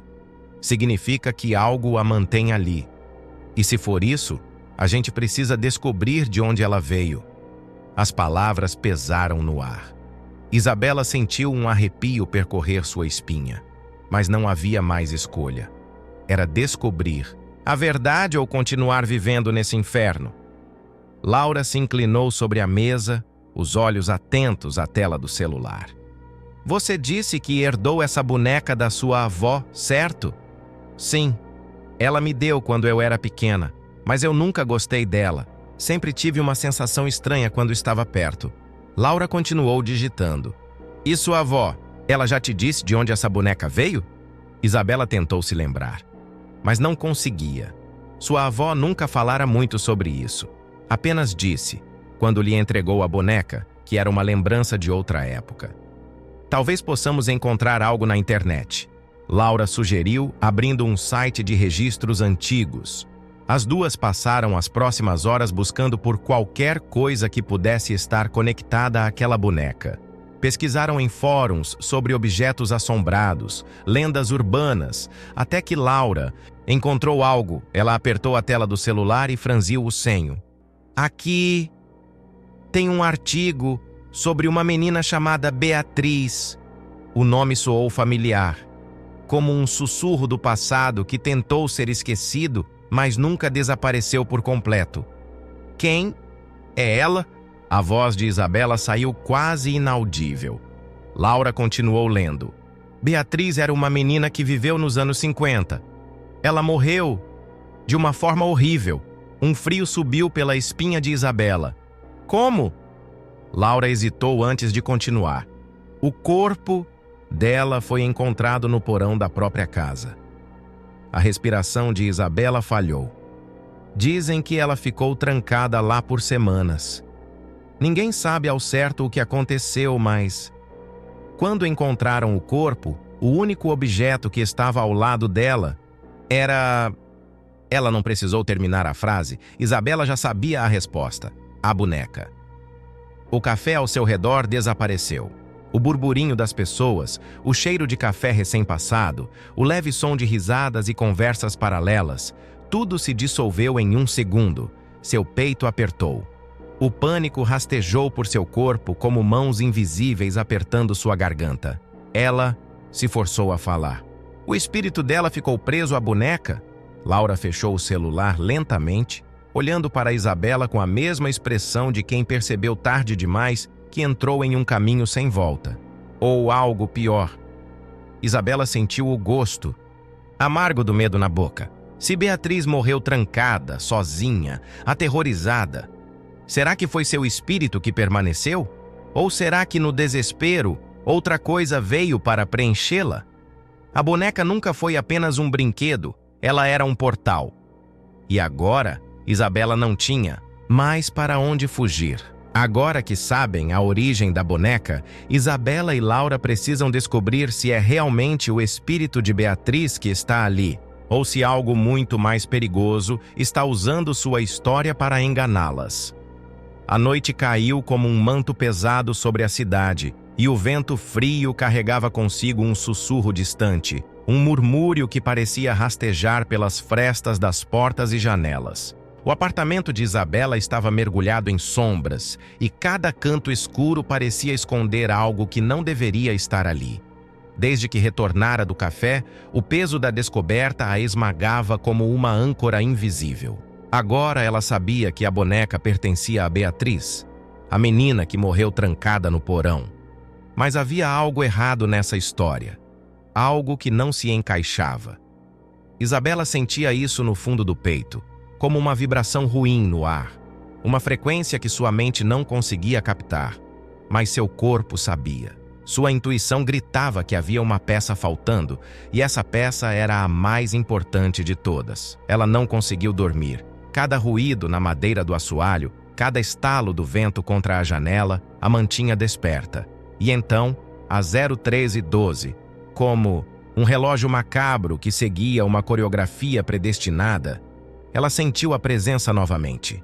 Significa que algo a mantém ali. E se for isso, a gente precisa descobrir de onde ela veio. As palavras pesaram no ar. Isabela sentiu um arrepio percorrer sua espinha, mas não havia mais escolha. Era descobrir a verdade ou continuar vivendo nesse inferno. Laura se inclinou sobre a mesa, os olhos atentos à tela do celular. Você disse que herdou essa boneca da sua avó, certo? Sim. Ela me deu quando eu era pequena, mas eu nunca gostei dela. Sempre tive uma sensação estranha quando estava perto. Laura continuou digitando. E sua avó, ela já te disse de onde essa boneca veio? Isabela tentou se lembrar, mas não conseguia. Sua avó nunca falara muito sobre isso. Apenas disse, quando lhe entregou a boneca, que era uma lembrança de outra época. Talvez possamos encontrar algo na internet. Laura sugeriu, abrindo um site de registros antigos. As duas passaram as próximas horas buscando por qualquer coisa que pudesse estar conectada àquela boneca. Pesquisaram em fóruns sobre objetos assombrados, lendas urbanas, até que Laura encontrou algo. Ela apertou a tela do celular e franziu o senho. Aqui tem um artigo sobre uma menina chamada Beatriz. O nome soou familiar, como um sussurro do passado que tentou ser esquecido, mas nunca desapareceu por completo. Quem? É ela? A voz de Isabela saiu quase inaudível. Laura continuou lendo. Beatriz era uma menina que viveu nos anos 50. Ela morreu de uma forma horrível. Um frio subiu pela espinha de Isabela. Como? Laura hesitou antes de continuar. O corpo dela foi encontrado no porão da própria casa. A respiração de Isabela falhou. Dizem que ela ficou trancada lá por semanas. Ninguém sabe ao certo o que aconteceu, mas quando encontraram o corpo, o único objeto que estava ao lado dela era... Ela não precisou terminar a frase. Isabela já sabia a resposta. A boneca. O café ao seu redor desapareceu. O burburinho das pessoas, o cheiro de café recém-passado, o leve som de risadas e conversas paralelas, tudo se dissolveu em um segundo. Seu peito apertou. O pânico rastejou por seu corpo como mãos invisíveis apertando sua garganta. Ela se forçou a falar. O espírito dela ficou preso à boneca? Laura fechou o celular lentamente, olhando para Isabela com a mesma expressão de quem percebeu tarde demais que entrou em um caminho sem volta. Ou algo pior. Isabela sentiu o gosto amargo do medo na boca. Se Beatriz morreu trancada, sozinha, aterrorizada, será que foi seu espírito que permaneceu? Ou será que no desespero, outra coisa veio para preenchê-la? A boneca nunca foi apenas um brinquedo, ela era um portal. E agora, Isabela não tinha mais para onde fugir. Agora que sabem a origem da boneca, Isabela e Laura precisam descobrir se é realmente o espírito de Beatriz que está ali, ou se algo muito mais perigoso está usando sua história para enganá-las. A noite caiu como um manto pesado sobre a cidade, e o vento frio carregava consigo um sussurro distante, um murmúrio que parecia rastejar pelas frestas das portas e janelas. O apartamento de Isabela estava mergulhado em sombras, e cada canto escuro parecia esconder algo que não deveria estar ali. Desde que retornara do café, o peso da descoberta a esmagava como uma âncora invisível. Agora ela sabia que a boneca pertencia a Beatriz, a menina que morreu trancada no porão. Mas havia algo errado nessa história, algo que não se encaixava. Isabela sentia isso no fundo do peito, como uma vibração ruim no ar, uma frequência que sua mente não conseguia captar, mas seu corpo sabia. Sua intuição gritava que havia uma peça faltando, e essa peça era a mais importante de todas. Ela não conseguiu dormir. Cada ruído na madeira do assoalho, cada estalo do vento contra a janela, a mantinha desperta. E então, às 03:12, como um relógio macabro que seguia uma coreografia predestinada, ela sentiu a presença novamente.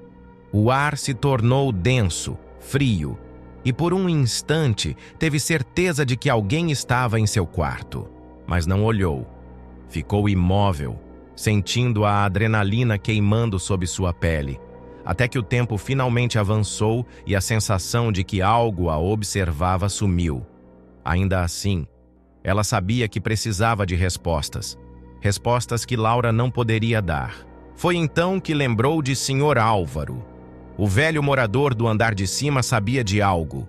O ar se tornou denso, frio, e por um instante teve certeza de que alguém estava em seu quarto. Mas não olhou. Ficou imóvel, sentindo a adrenalina queimando sob sua pele, até que o tempo finalmente avançou e a sensação de que algo a observava sumiu. Ainda assim, ela sabia que precisava de respostas. Respostas que Laura não poderia dar. Foi então que lembrou de Sr. Álvaro. O velho morador do andar de cima sabia de algo.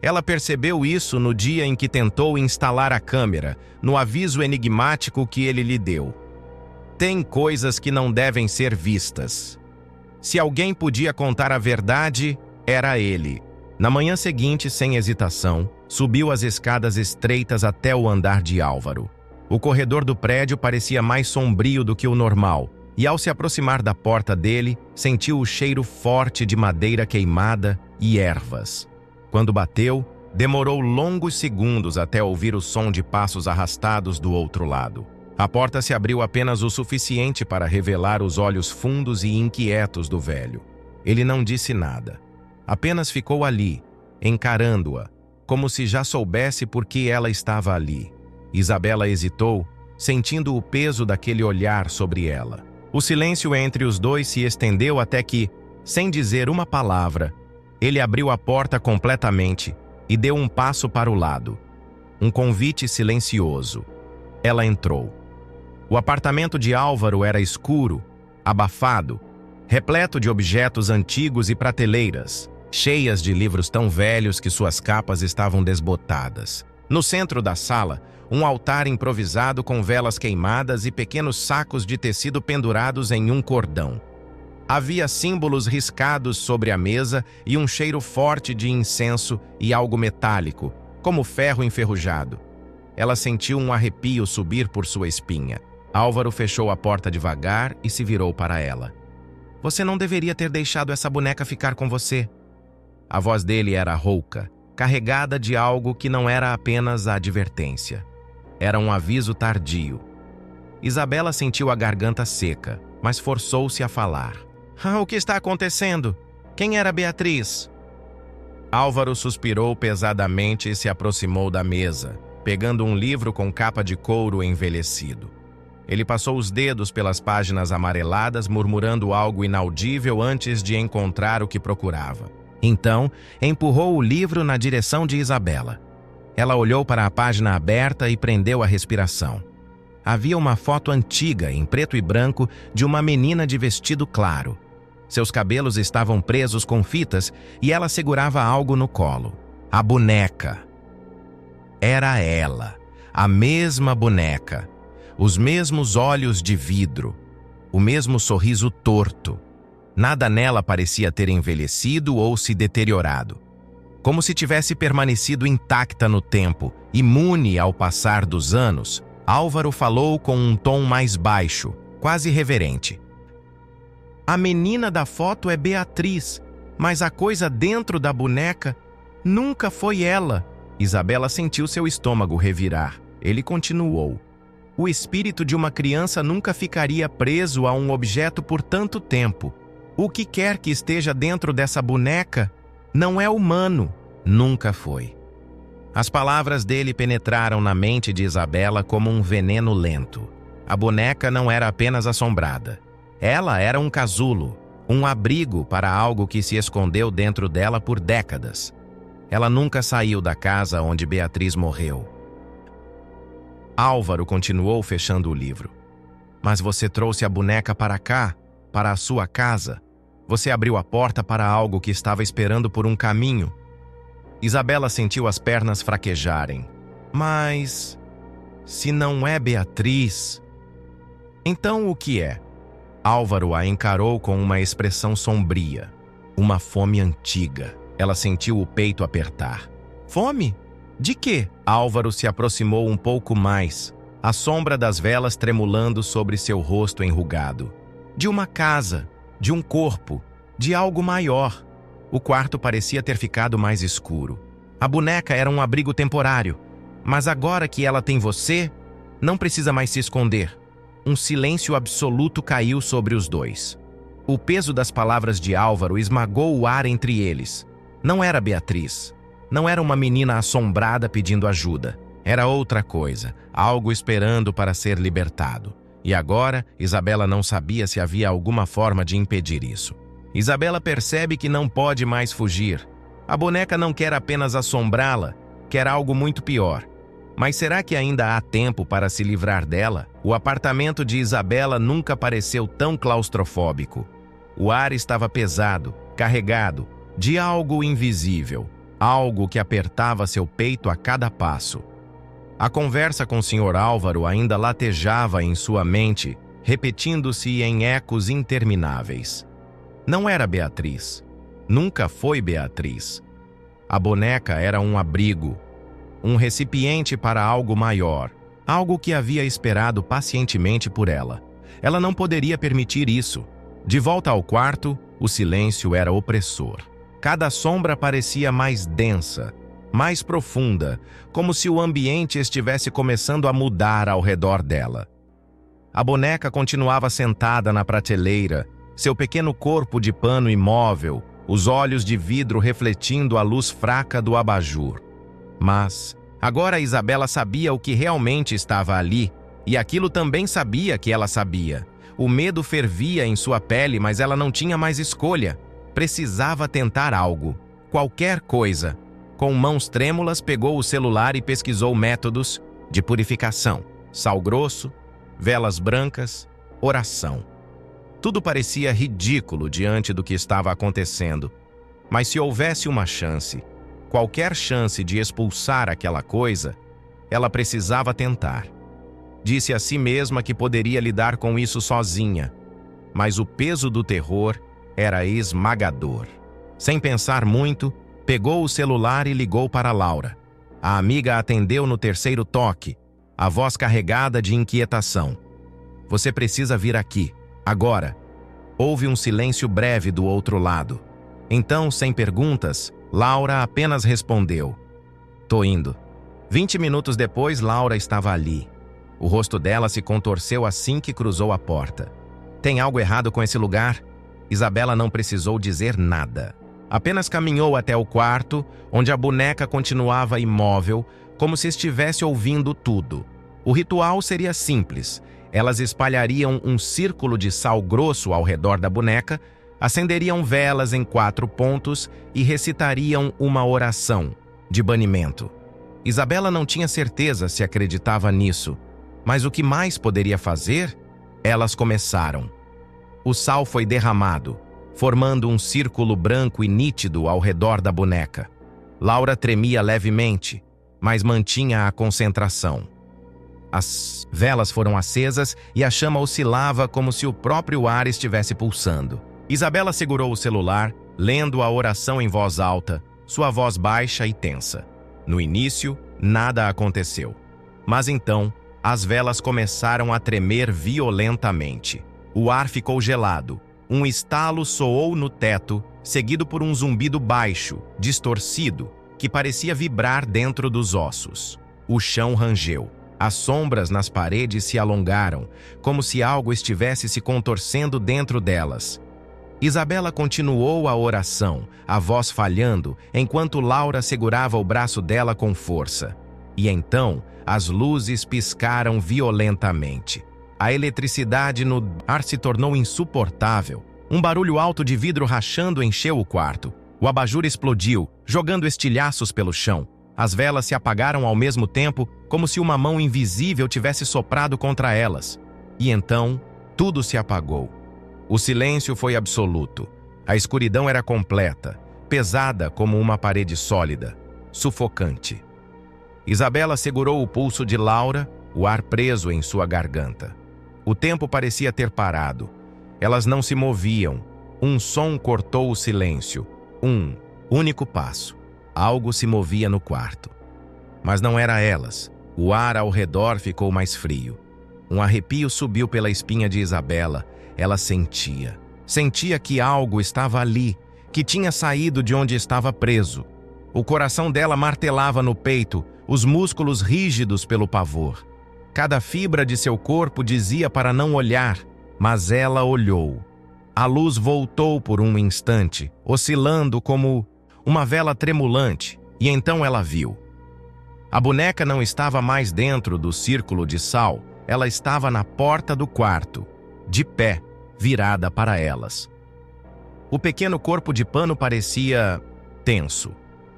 Ela percebeu isso no dia em que tentou instalar a câmera, no aviso enigmático que ele lhe deu. Tem coisas que não devem ser vistas. Se alguém podia contar a verdade, era ele. Na manhã seguinte, sem hesitação, subiu as escadas estreitas até o andar de Álvaro. O corredor do prédio parecia mais sombrio do que o normal, e ao se aproximar da porta dele, sentiu o cheiro forte de madeira queimada e ervas. Quando bateu, demorou longos segundos até ouvir o som de passos arrastados do outro lado. A porta se abriu apenas o suficiente para revelar os olhos fundos e inquietos do velho. Ele não disse nada. Apenas ficou ali, encarando-a, como se já soubesse por que ela estava ali. Isabela hesitou, sentindo o peso daquele olhar sobre ela. O silêncio entre os dois se estendeu até que, sem dizer uma palavra, ele abriu a porta completamente e deu um passo para o lado. Um convite silencioso. Ela entrou. O apartamento de Álvaro era escuro, abafado, repleto de objetos antigos e prateleiras, cheias de livros tão velhos que suas capas estavam desbotadas. No centro da sala, um altar improvisado com velas queimadas e pequenos sacos de tecido pendurados em um cordão. Havia símbolos riscados sobre a mesa e um cheiro forte de incenso e algo metálico, como ferro enferrujado. Ela sentiu um arrepio subir por sua espinha. Álvaro fechou a porta devagar e se virou para ela. Você não deveria ter deixado essa boneca ficar com você. A voz dele era rouca, carregada de algo que não era apenas a advertência. Era um aviso tardio. Isabela sentiu a garganta seca, mas forçou-se a falar. O que está acontecendo? Quem era Beatriz? Álvaro suspirou pesadamente e se aproximou da mesa, pegando um livro com capa de couro envelhecido. Ele passou os dedos pelas páginas amareladas, murmurando algo inaudível antes de encontrar o que procurava. Então, empurrou o livro na direção de Isabela. Ela olhou para a página aberta e prendeu a respiração. Havia uma foto antiga, em preto e branco, de uma menina de vestido claro. Seus cabelos estavam presos com fitas e ela segurava algo no colo. A boneca. Era ela, a mesma boneca. Os mesmos olhos de vidro, o mesmo sorriso torto. Nada nela parecia ter envelhecido ou se deteriorado. Como se tivesse permanecido intacta no tempo, imune ao passar dos anos, Álvaro falou com um tom mais baixo, quase reverente. A menina da foto é Beatriz, mas a coisa dentro da boneca nunca foi ela. Isabela sentiu seu estômago revirar. Ele continuou. O espírito de uma criança nunca ficaria preso a um objeto por tanto tempo. O que quer que esteja dentro dessa boneca não é humano. Nunca foi. As palavras dele penetraram na mente de Isabela como um veneno lento. A boneca não era apenas assombrada. Ela era um casulo, um abrigo para algo que se escondeu dentro dela por décadas. Ela nunca saiu da casa onde Beatriz morreu. Álvaro continuou fechando o livro. Mas você trouxe a boneca para cá, para a sua casa. Você abriu a porta para algo que estava esperando por um caminho. Isabela sentiu as pernas fraquejarem. Mas se não é Beatriz, então o que é? Álvaro a encarou com uma expressão sombria. Uma fome antiga. Ela sentiu o peito apertar. Fome? De quê? Álvaro se aproximou um pouco mais, a sombra das velas tremulando sobre seu rosto enrugado. De uma casa, de um corpo, de algo maior. O quarto parecia ter ficado mais escuro. A boneca era um abrigo temporário, mas agora que ela tem você, não precisa mais se esconder. Um silêncio absoluto caiu sobre os dois. O peso das palavras de Álvaro esmagou o ar entre eles. Não era Beatriz. Não era uma menina assombrada pedindo ajuda. Era outra coisa, algo esperando para ser libertado. E agora, Isabela não sabia se havia alguma forma de impedir isso. Isabela percebe que não pode mais fugir. A boneca não quer apenas assombrá-la, quer algo muito pior. Mas será que ainda há tempo para se livrar dela? O apartamento de Isabela nunca pareceu tão claustrofóbico. O ar estava pesado, carregado, de algo invisível, algo que apertava seu peito a cada passo. A conversa com o Sr. Álvaro ainda latejava em sua mente, repetindo-se em ecos intermináveis. Não era Beatriz. Nunca foi Beatriz. A boneca era um abrigo, um recipiente para algo maior, algo que havia esperado pacientemente por ela. Ela não poderia permitir isso. De volta ao quarto, o silêncio era opressor. Cada sombra parecia mais densa, mais profunda, como se o ambiente estivesse começando a mudar ao redor dela. A boneca continuava sentada na prateleira, seu pequeno corpo de pano imóvel, os olhos de vidro refletindo a luz fraca do abajur. Mas agora Isabela sabia o que realmente estava ali, e aquilo também sabia que ela sabia. O medo fervia em sua pele, mas ela não tinha mais escolha. Precisava tentar algo, qualquer coisa. Com mãos trêmulas, pegou o celular e pesquisou métodos de purificação, sal grosso, velas brancas, oração. Tudo parecia ridículo diante do que estava acontecendo. Mas se houvesse uma chance, qualquer chance de expulsar aquela coisa, ela precisava tentar. Disse a si mesma que poderia lidar com isso sozinha, mas o peso do terror era esmagador. Sem pensar muito, pegou o celular e ligou para Laura. A amiga atendeu no terceiro toque, a voz carregada de inquietação. Você precisa vir aqui, agora. Houve um silêncio breve do outro lado. Então, sem perguntas, Laura apenas respondeu: Tô indo. 20 minutos depois, Laura estava ali. O rosto dela se contorceu assim que cruzou a porta. Tem algo errado com esse lugar? Isabela não precisou dizer nada. Apenas caminhou até o quarto, onde a boneca continuava imóvel, como se estivesse ouvindo tudo. O ritual seria simples. Elas espalhariam um círculo de sal grosso ao redor da boneca, acenderiam velas em 4 pontos e recitariam uma oração de banimento. Isabela não tinha certeza se acreditava nisso, mas o que mais poderia fazer? Elas começaram. O sal foi derramado, formando um círculo branco e nítido ao redor da boneca. Laura tremia levemente, mas mantinha a concentração. As velas foram acesas e a chama oscilava como se o próprio ar estivesse pulsando. Isabela segurou o celular, lendo a oração em voz alta, sua voz baixa e tensa. No início, nada aconteceu. Mas então, as velas começaram a tremer violentamente. O ar ficou gelado. Um estalo soou no teto, seguido por um zumbido baixo, distorcido, que parecia vibrar dentro dos ossos. O chão rangeu. As sombras nas paredes se alongaram, como se algo estivesse se contorcendo dentro delas. Isabela continuou a oração, a voz falhando, enquanto Laura segurava o braço dela com força. E então, as luzes piscaram violentamente. A eletricidade no ar se tornou insuportável. Um barulho alto de vidro rachando encheu o quarto. O abajur explodiu, jogando estilhaços pelo chão. As velas se apagaram ao mesmo tempo, como se uma mão invisível tivesse soprado contra elas. E então, tudo se apagou. O silêncio foi absoluto. A escuridão era completa, pesada como uma parede sólida, sufocante. Isabela segurou o pulso de Laura, o ar preso em sua garganta. O tempo parecia ter parado. Elas não se moviam. Um som cortou o silêncio. Um único passo. Algo se movia no quarto. Mas não era elas. O ar ao redor ficou mais frio. Um arrepio subiu pela espinha de Isabela. Ela sentia que algo estava ali, que tinha saído de onde estava preso. O coração dela martelava no peito, os músculos rígidos pelo pavor. Cada fibra de seu corpo dizia para não olhar, mas ela olhou. A luz voltou por um instante, oscilando como uma vela tremulante, e então ela viu. A boneca não estava mais dentro do círculo de sal, ela estava na porta do quarto, de pé, virada para elas. O pequeno corpo de pano parecia tenso.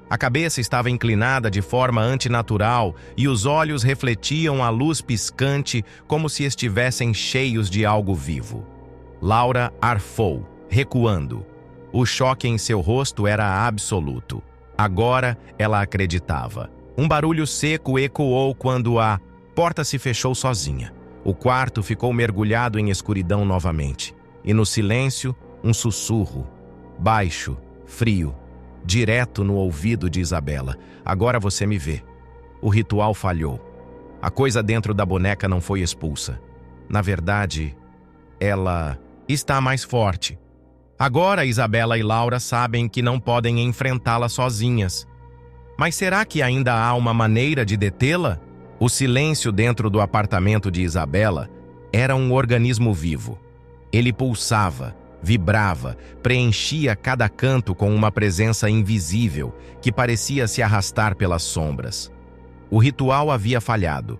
A cabeça estava inclinada de forma antinatural e os olhos refletiam a luz piscante como se estivessem cheios de algo vivo. Laura arfou, recuando. O choque em seu rosto era absoluto. Agora ela acreditava. Um barulho seco ecoou quando a porta se fechou sozinha. O quarto ficou mergulhado em escuridão novamente. E no silêncio, um sussurro, baixo, frio, direto no ouvido de Isabela. Agora você me vê. O ritual falhou. A coisa dentro da boneca não foi expulsa. Na verdade, ela está mais forte. Agora Isabela e Laura sabem que não podem enfrentá-la sozinhas. Mas será que ainda há uma maneira de detê-la? O silêncio dentro do apartamento de Isabela era um organismo vivo. Ele pulsava, vibrava, preenchia cada canto com uma presença invisível que parecia se arrastar pelas sombras. O ritual havia falhado.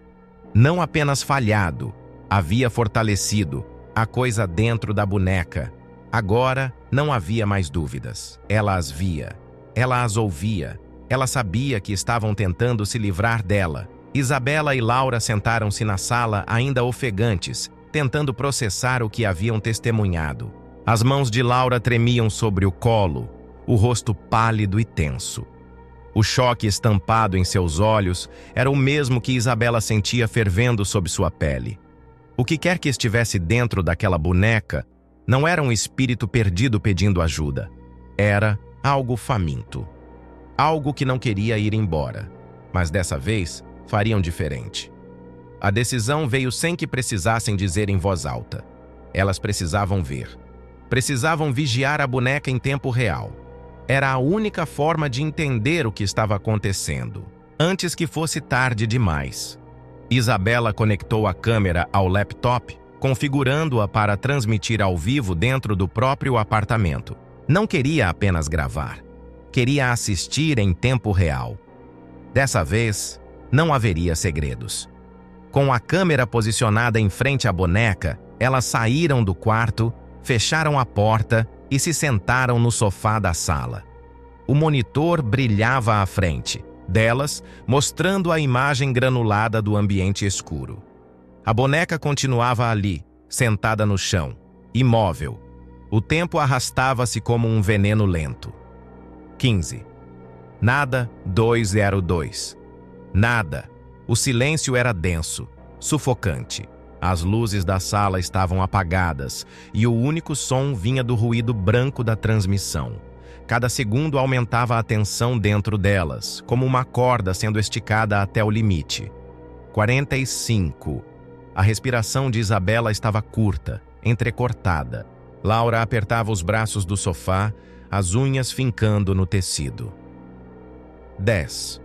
Não apenas falhado, havia fortalecido a coisa dentro da boneca. Agora não havia mais dúvidas. Ela as via, ela as ouvia, ela sabia que estavam tentando se livrar dela. Isabela e Laura sentaram-se na sala ainda ofegantes, tentando processar o que haviam testemunhado. As mãos de Laura tremiam sobre o colo, o rosto pálido e tenso. O choque estampado em seus olhos era o mesmo que Isabela sentia fervendo sob sua pele. O que quer que estivesse dentro daquela boneca não era um espírito perdido pedindo ajuda. Era algo faminto. Algo que não queria ir embora. Mas dessa vez, fariam diferente. A decisão veio sem que precisassem dizer em voz alta. Elas precisavam ver. Precisavam vigiar a boneca em tempo real. Era a única forma de entender o que estava acontecendo, antes que fosse tarde demais. Isabela conectou a câmera ao laptop, configurando-a para transmitir ao vivo dentro do próprio apartamento. Não queria apenas gravar. Queria assistir em tempo real. Dessa vez, não haveria segredos. Com a câmera posicionada em frente à boneca, elas saíram do quarto, fecharam a porta e se sentaram no sofá da sala. O monitor brilhava à frente delas, mostrando a imagem granulada do ambiente escuro. A boneca continuava ali, sentada no chão, imóvel. O tempo arrastava-se como um veneno lento. 15. Nada, 202. Nada. O silêncio era denso, sufocante. As luzes da sala estavam apagadas e o único som vinha do ruído branco da transmissão. Cada segundo aumentava a tensão dentro delas, como uma corda sendo esticada até o limite. 45. A respiração de Isabela estava curta, entrecortada. Laura apertava os braços do sofá, as unhas fincando no tecido. 10.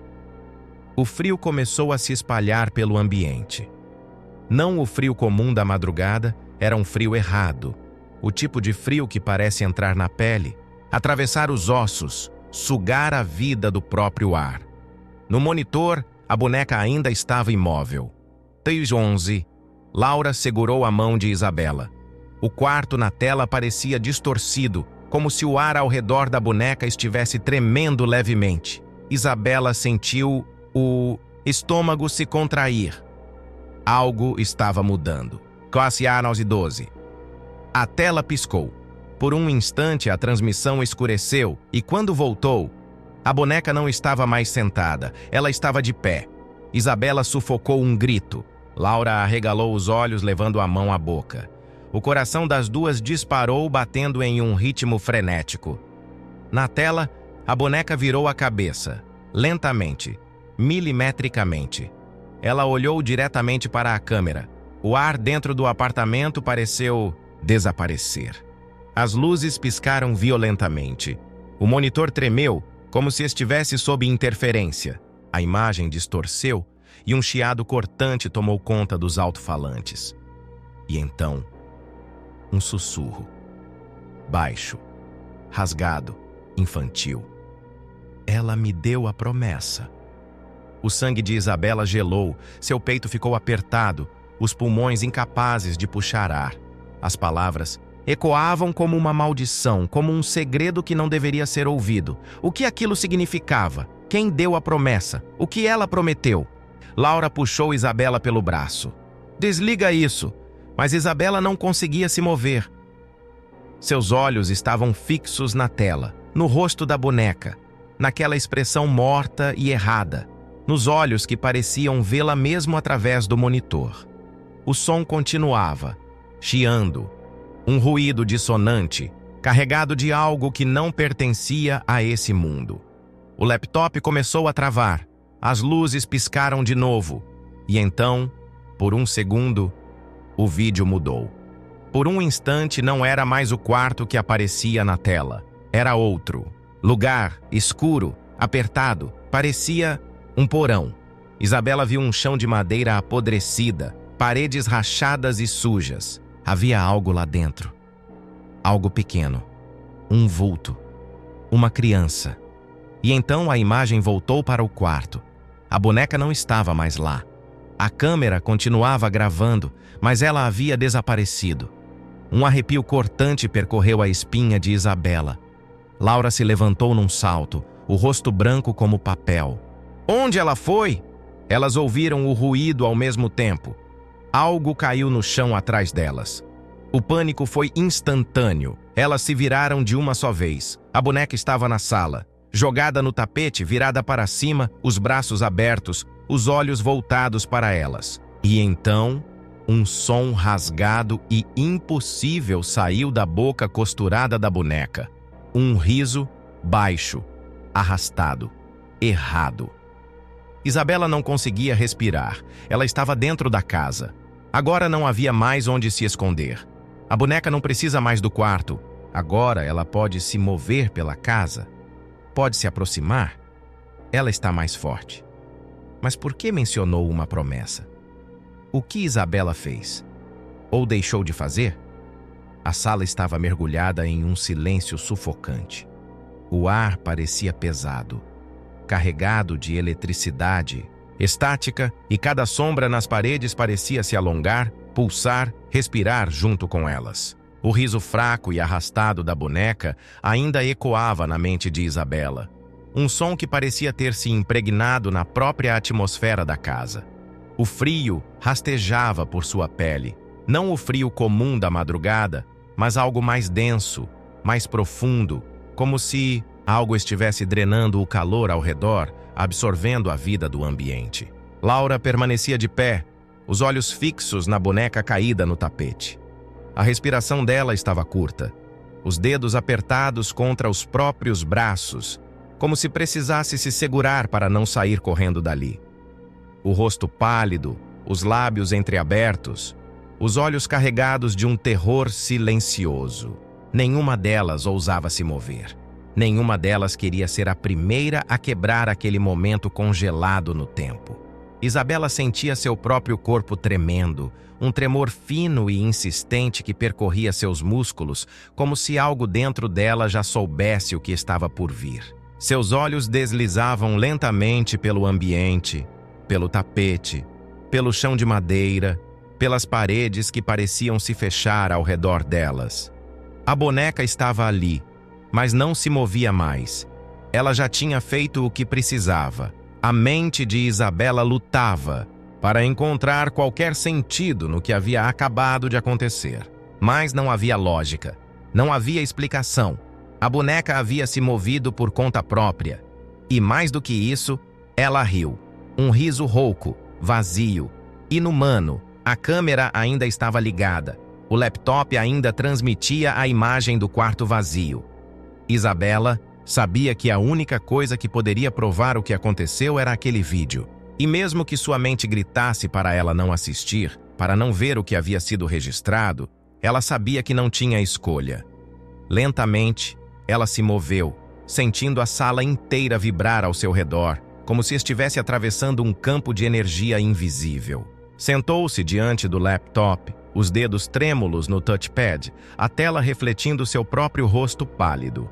O frio começou a se espalhar pelo ambiente. Não o frio comum da madrugada, era um frio errado. o tipo de frio que parece entrar na pele, atravessar os ossos, sugar a vida do próprio ar. No monitor, a boneca ainda estava imóvel. 3:11. Laura segurou a mão de Isabela. O quarto na tela parecia distorcido, como se o ar ao redor da boneca estivesse tremendo levemente. Isabela sentiu o estômago se contrair. Algo estava mudando. Classe A 12. A tela piscou. Por um instante, a transmissão escureceu e, quando voltou, a boneca não estava mais sentada, ela estava de pé. Isabela sufocou um grito. Laura arregalou os olhos, levando a mão à boca. O coração das duas disparou, batendo em um ritmo frenético. Na tela, a boneca virou a cabeça, lentamente, milimetricamente. Ela olhou diretamente para a câmera. O ar dentro do apartamento pareceu desaparecer. As luzes piscaram violentamente. O monitor tremeu, como se estivesse sob interferência. A imagem distorceu e um chiado cortante tomou conta dos alto-falantes. E então, um sussurro. Baixo, rasgado, infantil. Ela me deu a promessa. O sangue de Isabela gelou, seu peito ficou apertado, os pulmões incapazes de puxar ar. As palavras ecoavam como uma maldição, como um segredo que não deveria ser ouvido. O que aquilo significava? Quem deu a promessa? O que ela prometeu? Laura puxou Isabela pelo braço. Desliga isso! Mas Isabela não conseguia se mover. Seus olhos estavam fixos na tela, no rosto da boneca, naquela expressão morta e errada, nos olhos que pareciam vê-la mesmo através do monitor. O som continuava, chiando, um ruído dissonante, carregado de algo que não pertencia a esse mundo. O laptop começou a travar, as luzes piscaram de novo, e então, por um segundo, o vídeo mudou. Por um instante não era mais o quarto que aparecia na tela, era outro. Lugar, escuro, apertado, parecia um porão. Isabela viu um chão de madeira apodrecida, paredes rachadas e sujas. Havia algo lá dentro. Algo pequeno. Um vulto. Uma criança. E então a imagem voltou para o quarto. A boneca não estava mais lá. A câmera continuava gravando, mas ela havia desaparecido. Um arrepio cortante percorreu a espinha de Isabela. Laura se levantou num salto, o rosto branco como papel. Onde ela foi? Elas ouviram o ruído ao mesmo tempo. Algo caiu no chão atrás delas. O pânico foi instantâneo. Elas se viraram de uma só vez. A boneca estava na sala, jogada no tapete, virada para cima, os braços abertos, os olhos voltados para elas. E então, um som rasgado e impossível saiu da boca costurada da boneca. Um riso baixo, arrastado, errado. Isabela não conseguia respirar. Ela estava dentro da casa. Agora não havia mais onde se esconder. A boneca não precisa mais do quarto. Agora ela pode se mover pela casa. Pode se aproximar. Ela está mais forte. Mas por que mencionou uma promessa? O que Isabela fez? Ou deixou de fazer? A sala estava mergulhada em um silêncio sufocante. O ar parecia pesado, carregado de eletricidade, estática, e cada sombra nas paredes parecia se alongar, pulsar, respirar junto com elas. O riso fraco e arrastado da boneca ainda ecoava na mente de Isabela. Um som que parecia ter se impregnado na própria atmosfera da casa. O frio rastejava por sua pele, não o frio comum da madrugada, mas algo mais denso, mais profundo, como se algo estivesse drenando o calor ao redor, absorvendo a vida do ambiente. Laura permanecia de pé, os olhos fixos na boneca caída no tapete. A respiração dela estava curta, os dedos apertados contra os próprios braços, como se precisasse se segurar para não sair correndo dali. O rosto pálido, os lábios entreabertos, os olhos carregados de um terror silencioso. Nenhuma delas ousava se mover. Nenhuma delas queria ser a primeira a quebrar aquele momento congelado no tempo. Isabela sentia seu próprio corpo tremendo, um tremor fino e insistente que percorria seus músculos, como se algo dentro dela já soubesse o que estava por vir. Seus olhos deslizavam lentamente pelo ambiente, pelo tapete, pelo chão de madeira, pelas paredes que pareciam se fechar ao redor delas. A boneca estava ali, mas não se movia mais. Ela já tinha feito o que precisava. A mente de Isabela lutava para encontrar qualquer sentido no que havia acabado de acontecer. Mas não havia lógica, não havia explicação. A boneca havia se movido por conta própria. E mais do que isso, ela riu. Um riso rouco, vazio, inumano. A câmera ainda estava ligada. O laptop ainda transmitia a imagem do quarto vazio. Isabela sabia que a única coisa que poderia provar o que aconteceu era aquele vídeo. E mesmo que sua mente gritasse para ela não assistir, para não ver o que havia sido registrado, ela sabia que não tinha escolha. Lentamente, ela se moveu, sentindo a sala inteira vibrar ao seu redor, como se estivesse atravessando um campo de energia invisível. Sentou-se diante do laptop, os dedos trêmulos no touchpad, a tela refletindo seu próprio rosto pálido.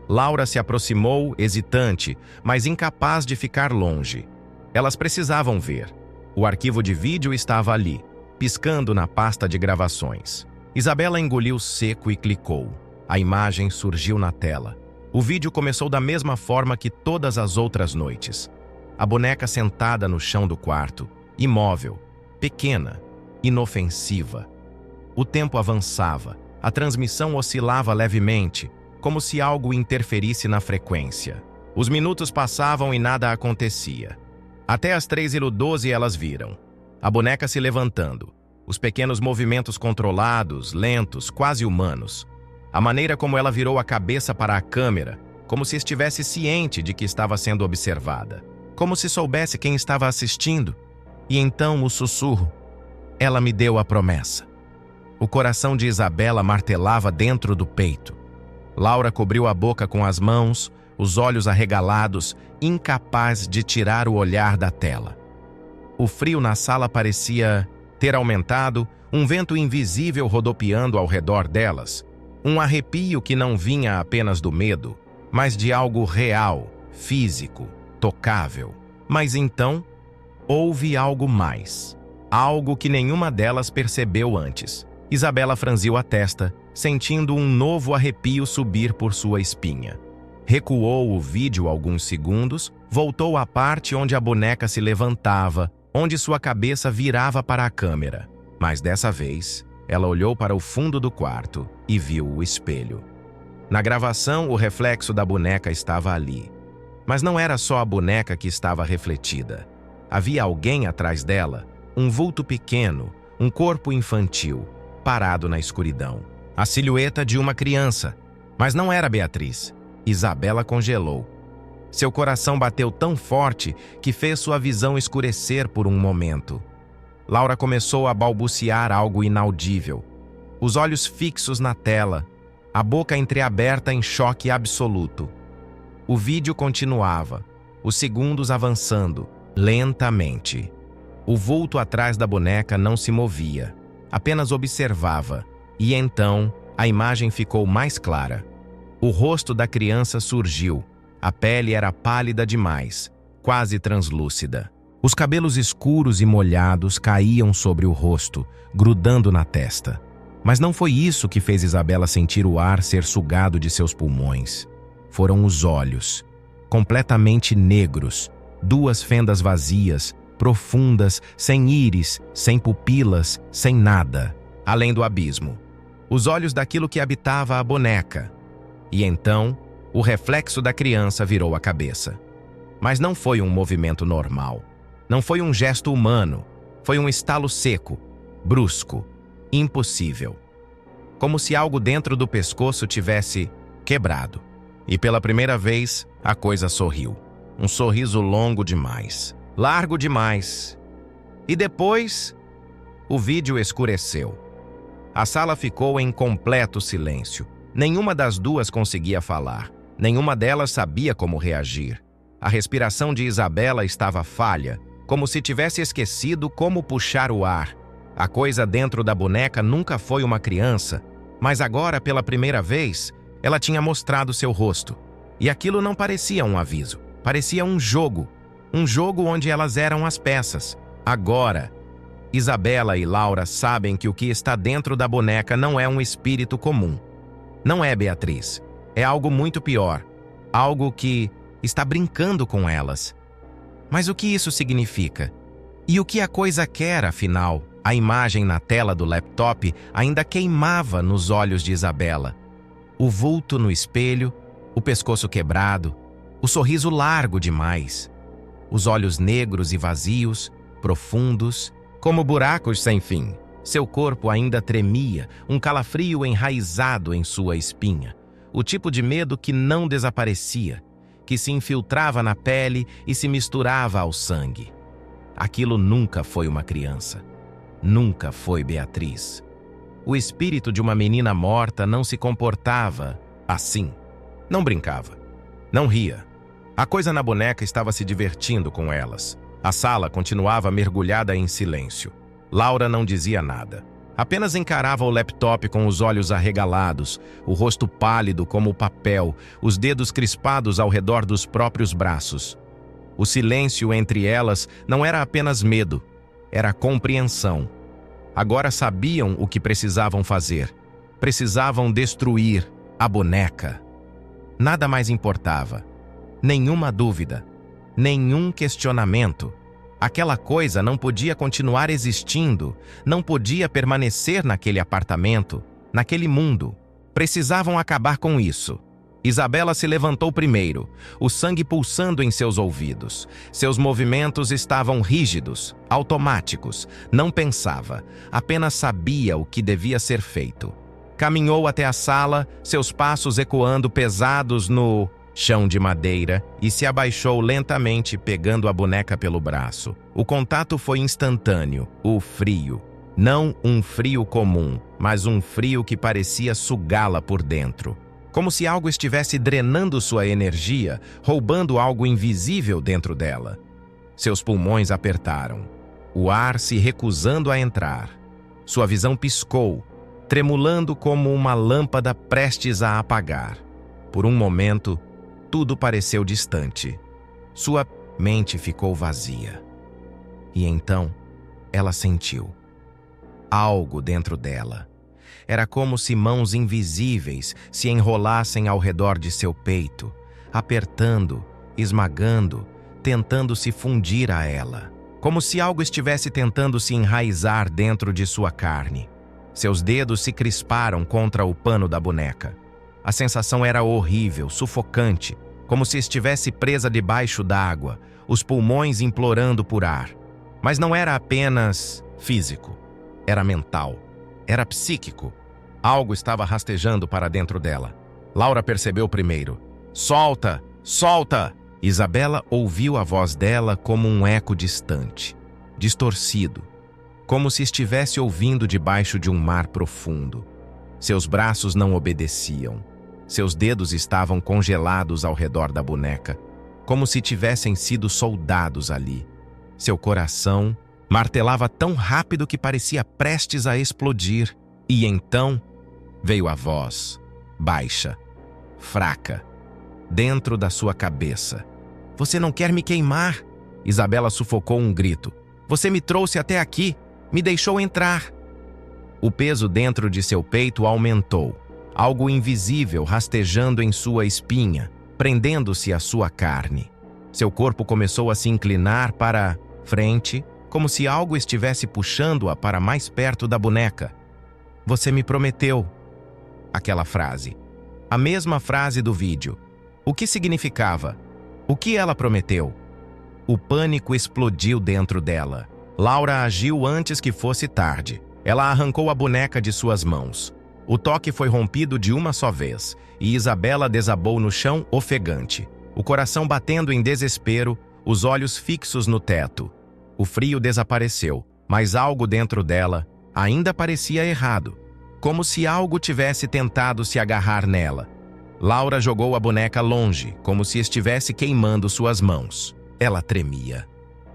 Laura se aproximou, hesitante, mas incapaz de ficar longe. Elas precisavam ver. O arquivo de vídeo estava ali, piscando na pasta de gravações. Isabela engoliu seco e clicou. A imagem surgiu na tela. O vídeo começou da mesma forma que todas as outras noites. A boneca sentada no chão do quarto, imóvel, pequena, inofensiva. O tempo avançava. A transmissão oscilava levemente, como se algo interferisse na frequência. Os minutos passavam e nada acontecia. Até as 3h12 elas viram. A boneca se levantando. Os pequenos movimentos controlados, lentos, quase humanos. A maneira como ela virou a cabeça para a câmera, como se estivesse ciente de que estava sendo observada. Como se soubesse quem estava assistindo. E então o sussurro. Ela me deu a promessa. O coração de Isabela martelava dentro do peito. Laura cobriu a boca com as mãos, os olhos arregalados, incapaz de tirar o olhar da tela. O frio na sala parecia ter aumentado, um vento invisível rodopiando ao redor delas. Um arrepio que não vinha apenas do medo, mas de algo real, físico, tocável. Mas então, houve algo mais. Algo que nenhuma delas percebeu antes. Isabela franziu a testa, sentindo um novo arrepio subir por sua espinha. Recuou o vídeo alguns segundos, voltou à parte onde a boneca se levantava, onde sua cabeça virava para a câmera. Mas dessa vez, ela olhou para o fundo do quarto e viu o espelho. Na gravação, o reflexo da boneca estava ali. Mas não era só a boneca que estava refletida. Havia alguém atrás dela, um vulto pequeno, um corpo infantil, parado na escuridão. A silhueta de uma criança. Mas não era Beatriz. Isabela congelou. Seu coração bateu tão forte que fez sua visão escurecer por um momento. Laura começou a balbuciar algo inaudível. Os olhos fixos na tela, a boca entreaberta em choque absoluto. O vídeo continuava, os segundos avançando, lentamente. O vulto atrás da boneca não se movia, apenas observava. E então, a imagem ficou mais clara. O rosto da criança surgiu. A pele era pálida demais, quase translúcida. Os cabelos escuros e molhados caíam sobre o rosto, grudando na testa. Mas não foi isso que fez Isabela sentir o ar ser sugado de seus pulmões. Foram os olhos, completamente negros, duas fendas vazias, profundas, sem íris, sem pupilas, sem nada, além do abismo. Os olhos daquilo que habitava a boneca. E então, o reflexo da criança virou a cabeça. Mas não foi um movimento normal. Não foi um gesto humano. Foi um estalo seco, brusco, impossível. Como se algo dentro do pescoço tivesse quebrado. E pela primeira vez, a coisa sorriu. Um sorriso longo demais, largo demais. E depois, o vídeo escureceu. A sala ficou em completo silêncio. Nenhuma das duas conseguia falar. Nenhuma delas sabia como reagir. A respiração de Isabela estava falha, como se tivesse esquecido como puxar o ar. A coisa dentro da boneca nunca foi uma criança, mas agora, pela primeira vez, ela tinha mostrado seu rosto. E aquilo não parecia um aviso, parecia um jogo onde elas eram as peças. Agora, Isabela e Laura sabem que o que está dentro da boneca não é um espírito comum. Não é Beatriz. É algo muito pior. Algo que está brincando com elas. Mas o que isso significa? E o que a coisa quer, afinal? A imagem na tela do laptop ainda queimava nos olhos de Isabela. O vulto no espelho, o pescoço quebrado, o sorriso largo demais. Os olhos negros e vazios, profundos, como buracos sem fim. Seu corpo ainda tremia, um calafrio enraizado em sua espinha. O tipo de medo que não desaparecia, que se infiltrava na pele e se misturava ao sangue. Aquilo nunca foi uma criança. Nunca foi Beatriz. O espírito de uma menina morta não se comportava assim. Não brincava. Não ria. A coisa na boneca estava se divertindo com elas. A sala continuava mergulhada em silêncio. Laura não dizia nada. Apenas encarava o laptop com os olhos arregalados, o rosto pálido como o papel, os dedos crispados ao redor dos próprios braços. O silêncio entre elas não era apenas medo, era compreensão. Agora sabiam o que precisavam fazer. Precisavam destruir a boneca. Nada mais importava. Nenhuma dúvida. Nenhum questionamento. Aquela coisa não podia continuar existindo, não podia permanecer naquele apartamento, naquele mundo. Precisavam acabar com isso. Isabela se levantou primeiro, o sangue pulsando em seus ouvidos. Seus movimentos estavam rígidos, automáticos. Não pensava, apenas sabia o que devia ser feito. Caminhou até a sala, seus passos ecoando pesados no chão de madeira, e se abaixou lentamente, pegando a boneca pelo braço. O contato foi instantâneo, o frio. Não um frio comum, mas um frio que parecia sugá-la por dentro. Como se algo estivesse drenando sua energia, roubando algo invisível dentro dela. Seus pulmões apertaram, o ar se recusando a entrar. Sua visão piscou, tremulando como uma lâmpada prestes a apagar. Por um momento, tudo pareceu distante. Sua mente ficou vazia. E então, ela sentiu algo dentro dela. Era como se mãos invisíveis se enrolassem ao redor de seu peito, apertando, esmagando, tentando se fundir a ela. Como se algo estivesse tentando se enraizar dentro de sua carne. Seus dedos se crisparam contra o pano da boneca. A sensação era horrível, sufocante, como se estivesse presa debaixo d'água, os pulmões implorando por ar. Mas não era apenas físico, era mental, era psíquico. Algo estava rastejando para dentro dela. Laura percebeu primeiro. "Solta! Solta!" Isabela ouviu a voz dela como um eco distante, distorcido, como se estivesse ouvindo debaixo de um mar profundo. Seus braços não obedeciam. Seus dedos estavam congelados ao redor da boneca, como se tivessem sido soldados ali. Seu coração martelava tão rápido que parecia prestes a explodir. E então veio a voz, baixa, fraca, dentro da sua cabeça. "Você não quer me queimar?" Isabela sufocou um grito. "Você me trouxe até aqui, me deixou entrar." O peso dentro de seu peito aumentou. Algo invisível rastejando em sua espinha, prendendo-se à sua carne. Seu corpo começou a se inclinar para frente, como se algo estivesse puxando-a para mais perto da boneca. "Você me prometeu." Aquela frase. A mesma frase do vídeo. O que significava? O que ela prometeu? O pânico explodiu dentro dela. Laura agiu antes que fosse tarde. Ela arrancou a boneca de suas mãos. O toque foi rompido de uma só vez, e Isabela desabou no chão ofegante, o coração batendo em desespero, os olhos fixos no teto. O frio desapareceu, mas algo dentro dela ainda parecia errado, como se algo tivesse tentado se agarrar nela. Laura jogou a boneca longe, como se estivesse queimando suas mãos. Ela tremia.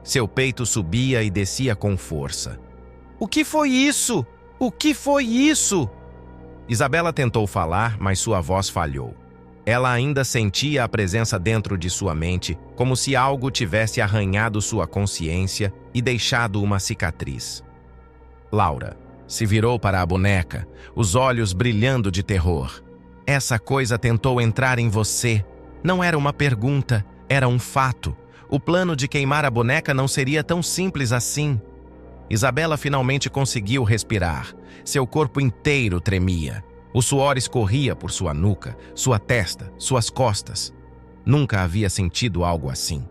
Seu peito subia e descia com força. O que foi isso? O que foi isso? Isabela tentou falar, mas sua voz falhou. Ela ainda sentia a presença dentro de sua mente, como se algo tivesse arranhado sua consciência e deixado uma cicatriz. Laura se virou para a boneca, os olhos brilhando de terror. Essa coisa tentou entrar em você. Não era uma pergunta, era um fato. O plano de queimar a boneca não seria tão simples assim. Isabela finalmente conseguiu respirar. Seu corpo inteiro tremia. O suor escorria por sua nuca, sua testa, suas costas. Nunca havia sentido algo assim.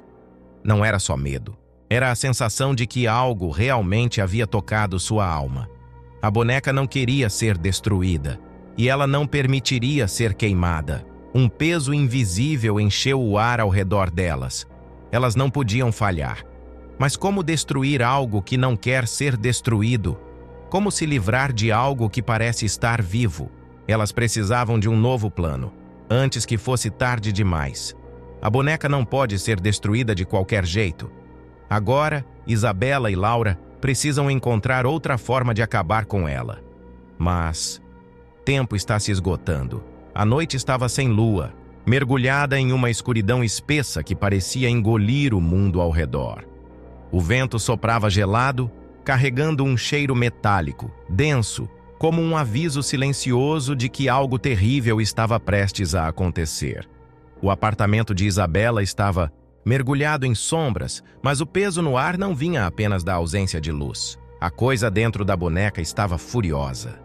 Não era só medo. Era a sensação de que algo realmente havia tocado sua alma. A boneca não queria ser destruída, e ela não permitiria ser queimada. Um peso invisível encheu o ar ao redor delas. Elas não podiam falhar. Mas como destruir algo que não quer ser destruído? Como se livrar de algo que parece estar vivo? Elas precisavam de um novo plano, antes que fosse tarde demais. A boneca não pode ser destruída de qualquer jeito. Agora, Isabela e Laura precisam encontrar outra forma de acabar com ela. Mas tempo está se esgotando. A noite estava sem lua, mergulhada em uma escuridão espessa que parecia engolir o mundo ao redor. O vento soprava gelado, carregando um cheiro metálico, denso, como um aviso silencioso de que algo terrível estava prestes a acontecer. O apartamento de Isabela estava mergulhado em sombras, mas o peso no ar não vinha apenas da ausência de luz. A coisa dentro da boneca estava furiosa.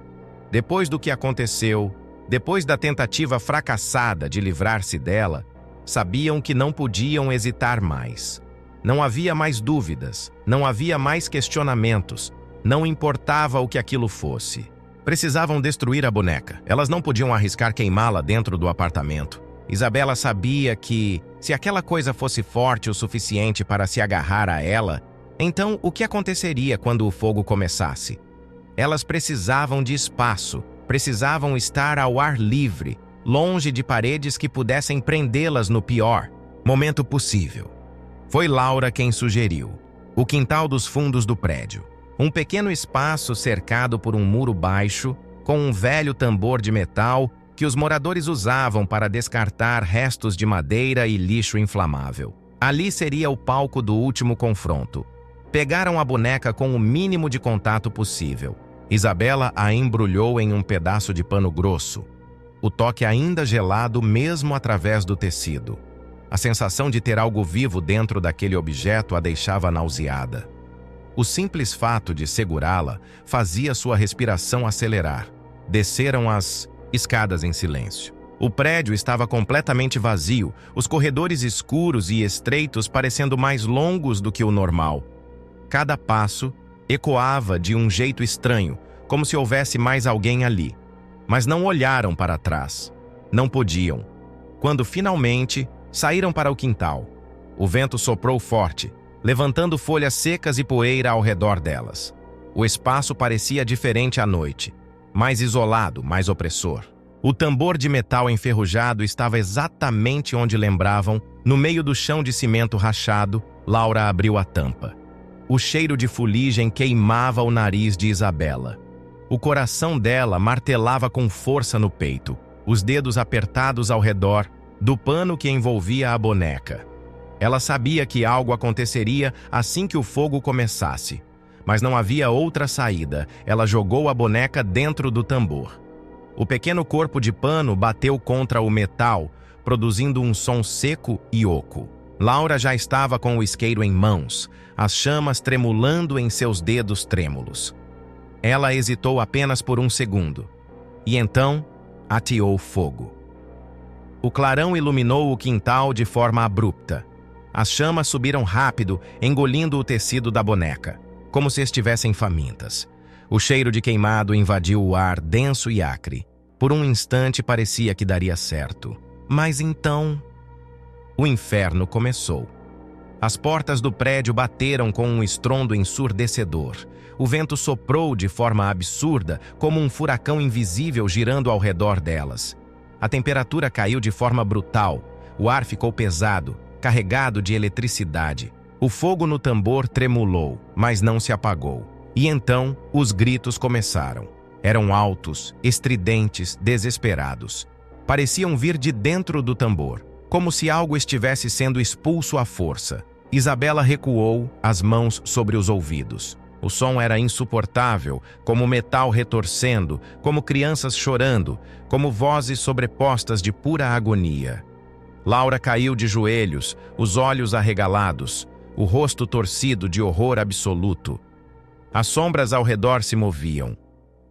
Depois do que aconteceu, depois da tentativa fracassada de livrar-se dela, sabiam que não podiam hesitar mais. Não havia mais dúvidas, não havia mais questionamentos, não importava o que aquilo fosse. Precisavam destruir a boneca. Elas não podiam arriscar queimá-la dentro do apartamento. Isabela sabia que, se aquela coisa fosse forte o suficiente para se agarrar a ela, então o que aconteceria quando o fogo começasse? Elas precisavam de espaço, precisavam estar ao ar livre, longe de paredes que pudessem prendê-las no pior momento possível. Foi Laura quem sugeriu. O quintal dos fundos do prédio. Um pequeno espaço cercado por um muro baixo, com um velho tambor de metal que os moradores usavam para descartar restos de madeira e lixo inflamável. Ali seria o palco do último confronto. Pegaram a boneca com o mínimo de contato possível. Isabela a embrulhou em um pedaço de pano grosso. O toque ainda gelado mesmo através do tecido. A sensação de ter algo vivo dentro daquele objeto a deixava nauseada. O simples fato de segurá-la fazia sua respiração acelerar. Desceram as escadas em silêncio. O prédio estava completamente vazio, os corredores escuros e estreitos parecendo mais longos do que o normal. Cada passo ecoava de um jeito estranho, como se houvesse mais alguém ali. Mas não olharam para trás. Não podiam. Quando finalmente saíram para o quintal, o vento soprou forte, levantando folhas secas e poeira ao redor delas. O espaço parecia diferente à noite, mais isolado, mais opressor. O tambor de metal enferrujado estava exatamente onde lembravam, no meio do chão de cimento rachado. Laura abriu a tampa. O cheiro de fuligem queimava o nariz de Isabela. O coração dela martelava com força no peito, os dedos apertados ao redor do pano que envolvia a boneca. Ela sabia que algo aconteceria assim que o fogo começasse, mas não havia outra saída. Ela jogou a boneca dentro do tambor. O pequeno corpo de pano bateu contra o metal, produzindo um som seco e oco. Laura já estava com o isqueiro em mãos, as chamas tremulando em seus dedos trêmulos. Ela hesitou apenas por um segundo, e então ateou fogo. O clarão iluminou o quintal de forma abrupta. As chamas subiram rápido, engolindo o tecido da boneca, como se estivessem famintas. O cheiro de queimado invadiu o ar denso e acre. Por um instante parecia que daria certo. Mas então, o inferno começou. As portas do prédio bateram com um estrondo ensurdecedor. O vento soprou de forma absurda, como um furacão invisível girando ao redor delas. A temperatura caiu de forma brutal. O ar ficou pesado, carregado de eletricidade. O fogo no tambor tremulou, mas não se apagou. E então os gritos começaram. Eram altos, estridentes, desesperados. Pareciam vir de dentro do tambor, como se algo estivesse sendo expulso à força. Isabela recuou, as mãos sobre os ouvidos. O som era insuportável, como metal retorcendo, como crianças chorando, como vozes sobrepostas de pura agonia. Laura caiu de joelhos, os olhos arregalados, o rosto torcido de horror absoluto. As sombras ao redor se moviam.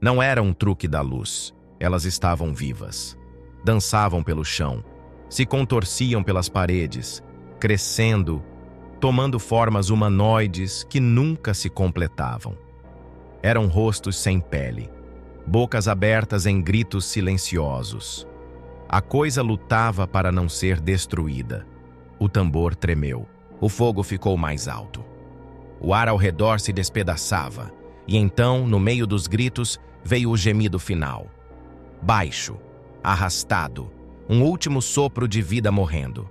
Não era um truque da luz. Elas estavam vivas. Dançavam pelo chão, se contorciam pelas paredes, crescendo, tomando formas humanoides que nunca se completavam. Eram rostos sem pele, bocas abertas em gritos silenciosos. A coisa lutava para não ser destruída. O tambor tremeu. O fogo ficou mais alto. O ar ao redor se despedaçava, e então, no meio dos gritos, veio o gemido final. Baixo, arrastado, um último sopro de vida morrendo.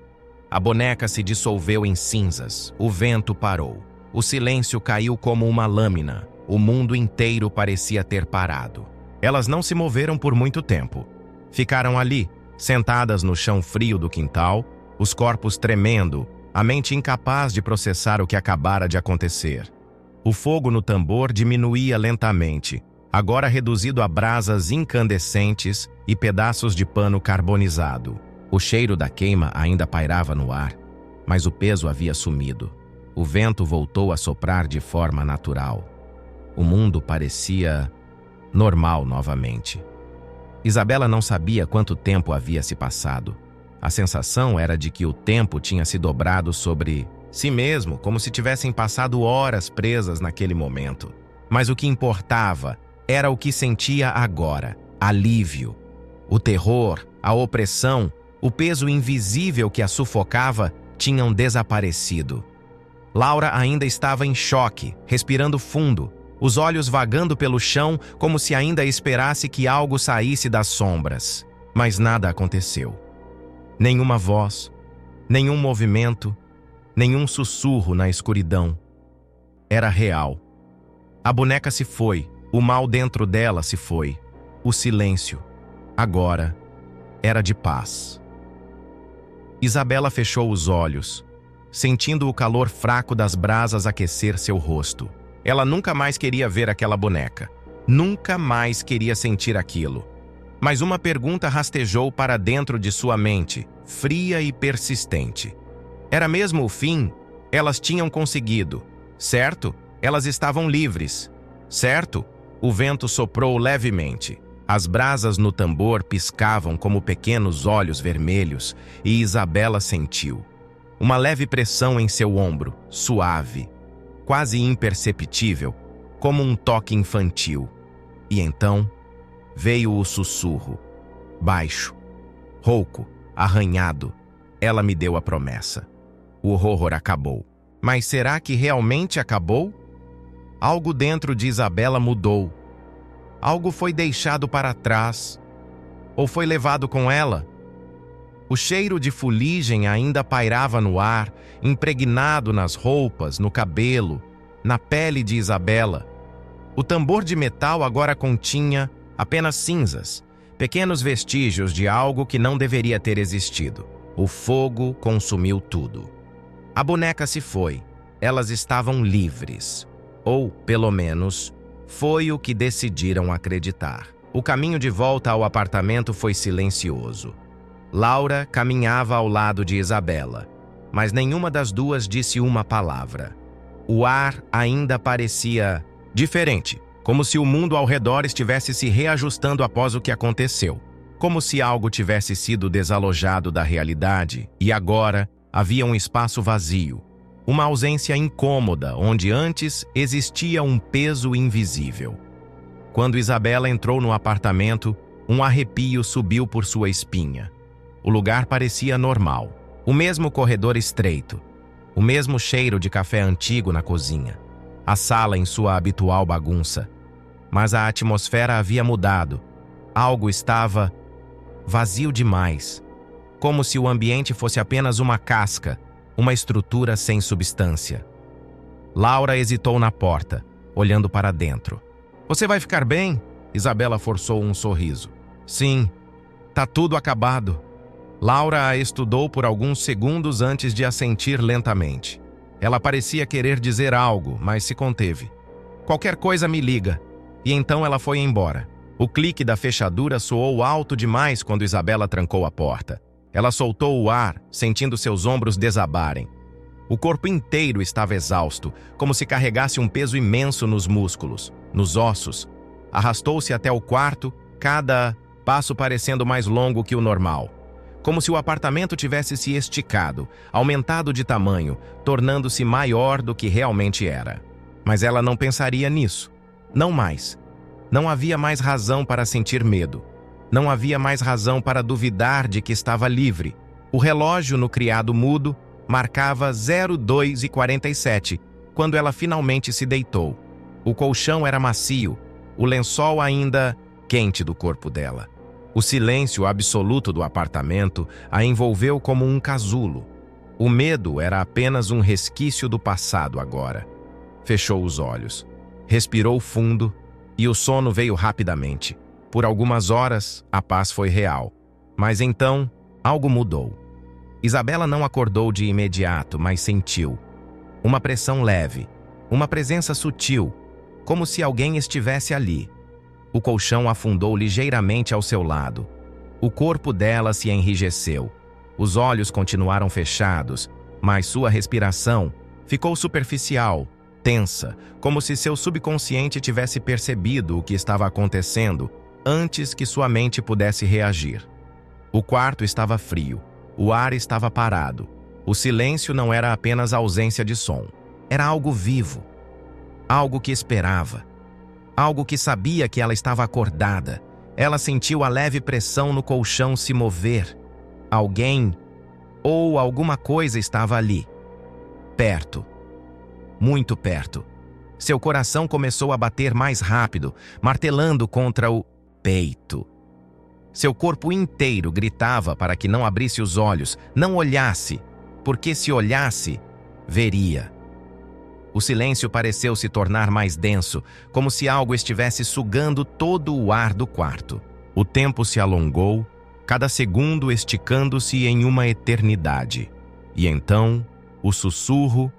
A boneca se dissolveu em cinzas, o vento parou. O silêncio caiu como uma lâmina, o mundo inteiro parecia ter parado. Elas não se moveram por muito tempo. Ficaram ali, sentadas no chão frio do quintal, os corpos tremendo, a mente incapaz de processar o que acabara de acontecer. O fogo no tambor diminuía lentamente, agora reduzido a brasas incandescentes e pedaços de pano carbonizado. O cheiro da queima ainda pairava no ar, mas o peso havia sumido. O vento voltou a soprar de forma natural. O mundo parecia normal novamente. Isabela não sabia quanto tempo havia se passado. A sensação era de que o tempo tinha se dobrado sobre si mesmo, como se tivessem passado horas presas naquele momento. Mas o que importava era o que sentia agora: alívio. O terror, a opressão, o peso invisível que a sufocava tinham desaparecido. Laura ainda estava em choque, respirando fundo, os olhos vagando pelo chão como se ainda esperasse que algo saísse das sombras. Mas nada aconteceu. Nenhuma voz, nenhum movimento, nenhum sussurro na escuridão. Era real. A boneca se foi, o mal dentro dela se foi. O silêncio, agora, era de paz. Isabela fechou os olhos, sentindo o calor fraco das brasas aquecer seu rosto. Ela nunca mais queria ver aquela boneca. Nunca mais queria sentir aquilo. Mas uma pergunta rastejou para dentro de sua mente, fria e persistente. Era mesmo o fim? Elas tinham conseguido. Certo? Elas estavam livres. Certo? O vento soprou levemente. As brasas no tambor piscavam como pequenos olhos vermelhos e Isabela sentiu uma leve pressão em seu ombro, suave, quase imperceptível, como um toque infantil. E então veio o sussurro, baixo, rouco, arranhado. Ela me deu a promessa. O horror acabou. Mas será que realmente acabou? Algo dentro de Isabela mudou. Algo foi deixado para trás. Ou foi levado com ela? O cheiro de fuligem ainda pairava no ar, impregnado nas roupas, no cabelo, na pele de Isabela. O tambor de metal agora continha apenas cinzas, pequenos vestígios de algo que não deveria ter existido. O fogo consumiu tudo. A boneca se foi. Elas estavam livres. Ou, pelo menos, foi o que decidiram acreditar. O caminho de volta ao apartamento foi silencioso. Laura caminhava ao lado de Isabela, mas nenhuma das duas disse uma palavra. O ar ainda parecia diferente, como se o mundo ao redor estivesse se reajustando após o que aconteceu. Como se algo tivesse sido desalojado da realidade e agora havia um espaço vazio, uma ausência incômoda onde antes existia um peso invisível. Quando Isabela entrou no apartamento, um arrepio subiu por sua espinha. O lugar parecia normal. O mesmo corredor estreito, o mesmo cheiro de café antigo na cozinha, a sala em sua habitual bagunça. Mas a atmosfera havia mudado. Algo estava vazio demais, como se o ambiente fosse apenas uma casca, uma estrutura sem substância. Laura hesitou na porta, olhando para dentro. Você vai ficar bem? Isabela forçou um sorriso. Sim, tá tudo acabado. Laura a estudou por alguns segundos antes de assentir lentamente. Ela parecia querer dizer algo, mas se conteve. Qualquer coisa me liga. E então ela foi embora. O clique da fechadura soou alto demais quando Isabela trancou a porta. Ela soltou o ar, sentindo seus ombros desabarem. O corpo inteiro estava exausto, como se carregasse um peso imenso nos músculos, nos ossos. Arrastou-se até o quarto, cada passo parecendo mais longo que o normal. Como se o apartamento tivesse se esticado, aumentado de tamanho, tornando-se maior do que realmente era. Mas ela não pensaria nisso. Não mais. Não havia mais razão para sentir medo. Não havia mais razão para duvidar de que estava livre. O relógio no criado mudo marcava 02h47, quando ela finalmente se deitou. O colchão era macio, o lençol ainda quente do corpo dela. O silêncio absoluto do apartamento a envolveu como um casulo. O medo era apenas um resquício do passado agora. Fechou os olhos. Respirou fundo e o sono veio rapidamente. Por algumas horas, a paz foi real. Mas então, algo mudou. Isabela não acordou de imediato, mas sentiu. Uma pressão leve, uma presença sutil, como se alguém estivesse ali. O colchão afundou ligeiramente ao seu lado. O corpo dela se enrijeceu. Os olhos continuaram fechados, mas sua respiração ficou superficial, tensa, como se seu subconsciente tivesse percebido o que estava acontecendo antes que sua mente pudesse reagir. O quarto estava frio, o ar estava parado. O silêncio não era apenas ausência de som, era algo vivo, algo que esperava, algo que sabia que ela estava acordada. Ela sentiu a leve pressão no colchão se mover. Alguém ou alguma coisa estava ali, perto, muito perto. Seu coração começou a bater mais rápido, martelando contra o peito. Seu corpo inteiro gritava para que não abrisse os olhos, não olhasse, porque se olhasse, veria. O silêncio pareceu se tornar mais denso, como se algo estivesse sugando todo o ar do quarto. O tempo se alongou, cada segundo esticando-se em uma eternidade. E então, o sussurro,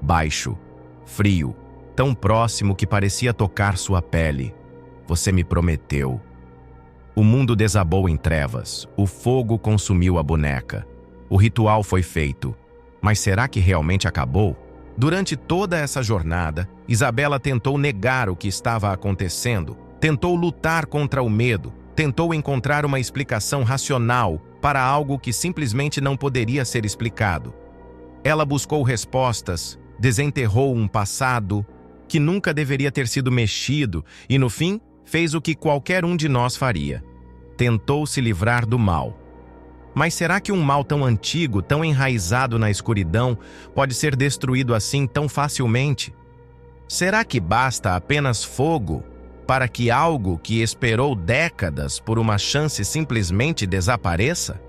baixo, frio, tão próximo que parecia tocar sua pele. Você me prometeu. O mundo desabou em trevas, o fogo consumiu a boneca. O ritual foi feito. Mas será que realmente acabou? Durante toda essa jornada, Isabela tentou negar o que estava acontecendo, tentou lutar contra o medo, tentou encontrar uma explicação racional para algo que simplesmente não poderia ser explicado. Ela buscou respostas, desenterrou um passado que nunca deveria ter sido mexido e, no fim, fez o que qualquer um de nós faria. Tentou se livrar do mal. Mas será que um mal tão antigo, tão enraizado na escuridão, pode ser destruído assim tão facilmente? Será que basta apenas fogo para que algo que esperou décadas por uma chance simplesmente desapareça?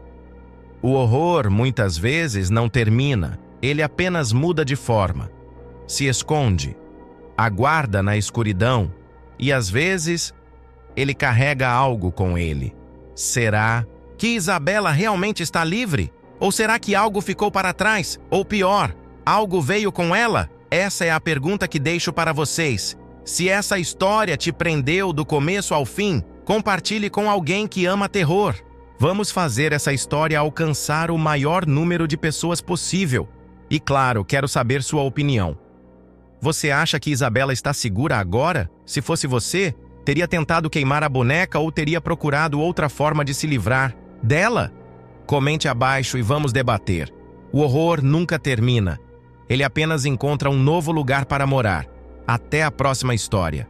O horror, muitas vezes, não termina, ele apenas muda de forma. Se esconde, aguarda na escuridão e, às vezes, ele carrega algo com ele. Será que Isabela realmente está livre? Ou será que algo ficou para trás? Ou pior, algo veio com ela? Essa é a pergunta que deixo para vocês. Se essa história te prendeu do começo ao fim, compartilhe com alguém que ama terror. Vamos fazer essa história alcançar o maior número de pessoas possível. E claro, quero saber sua opinião. Você acha que Isabela está segura agora? Se fosse você, teria tentado queimar a boneca ou teria procurado outra forma de se livrar dela? Comente abaixo e vamos debater. O horror nunca termina. Ele apenas encontra um novo lugar para morar. Até a próxima história.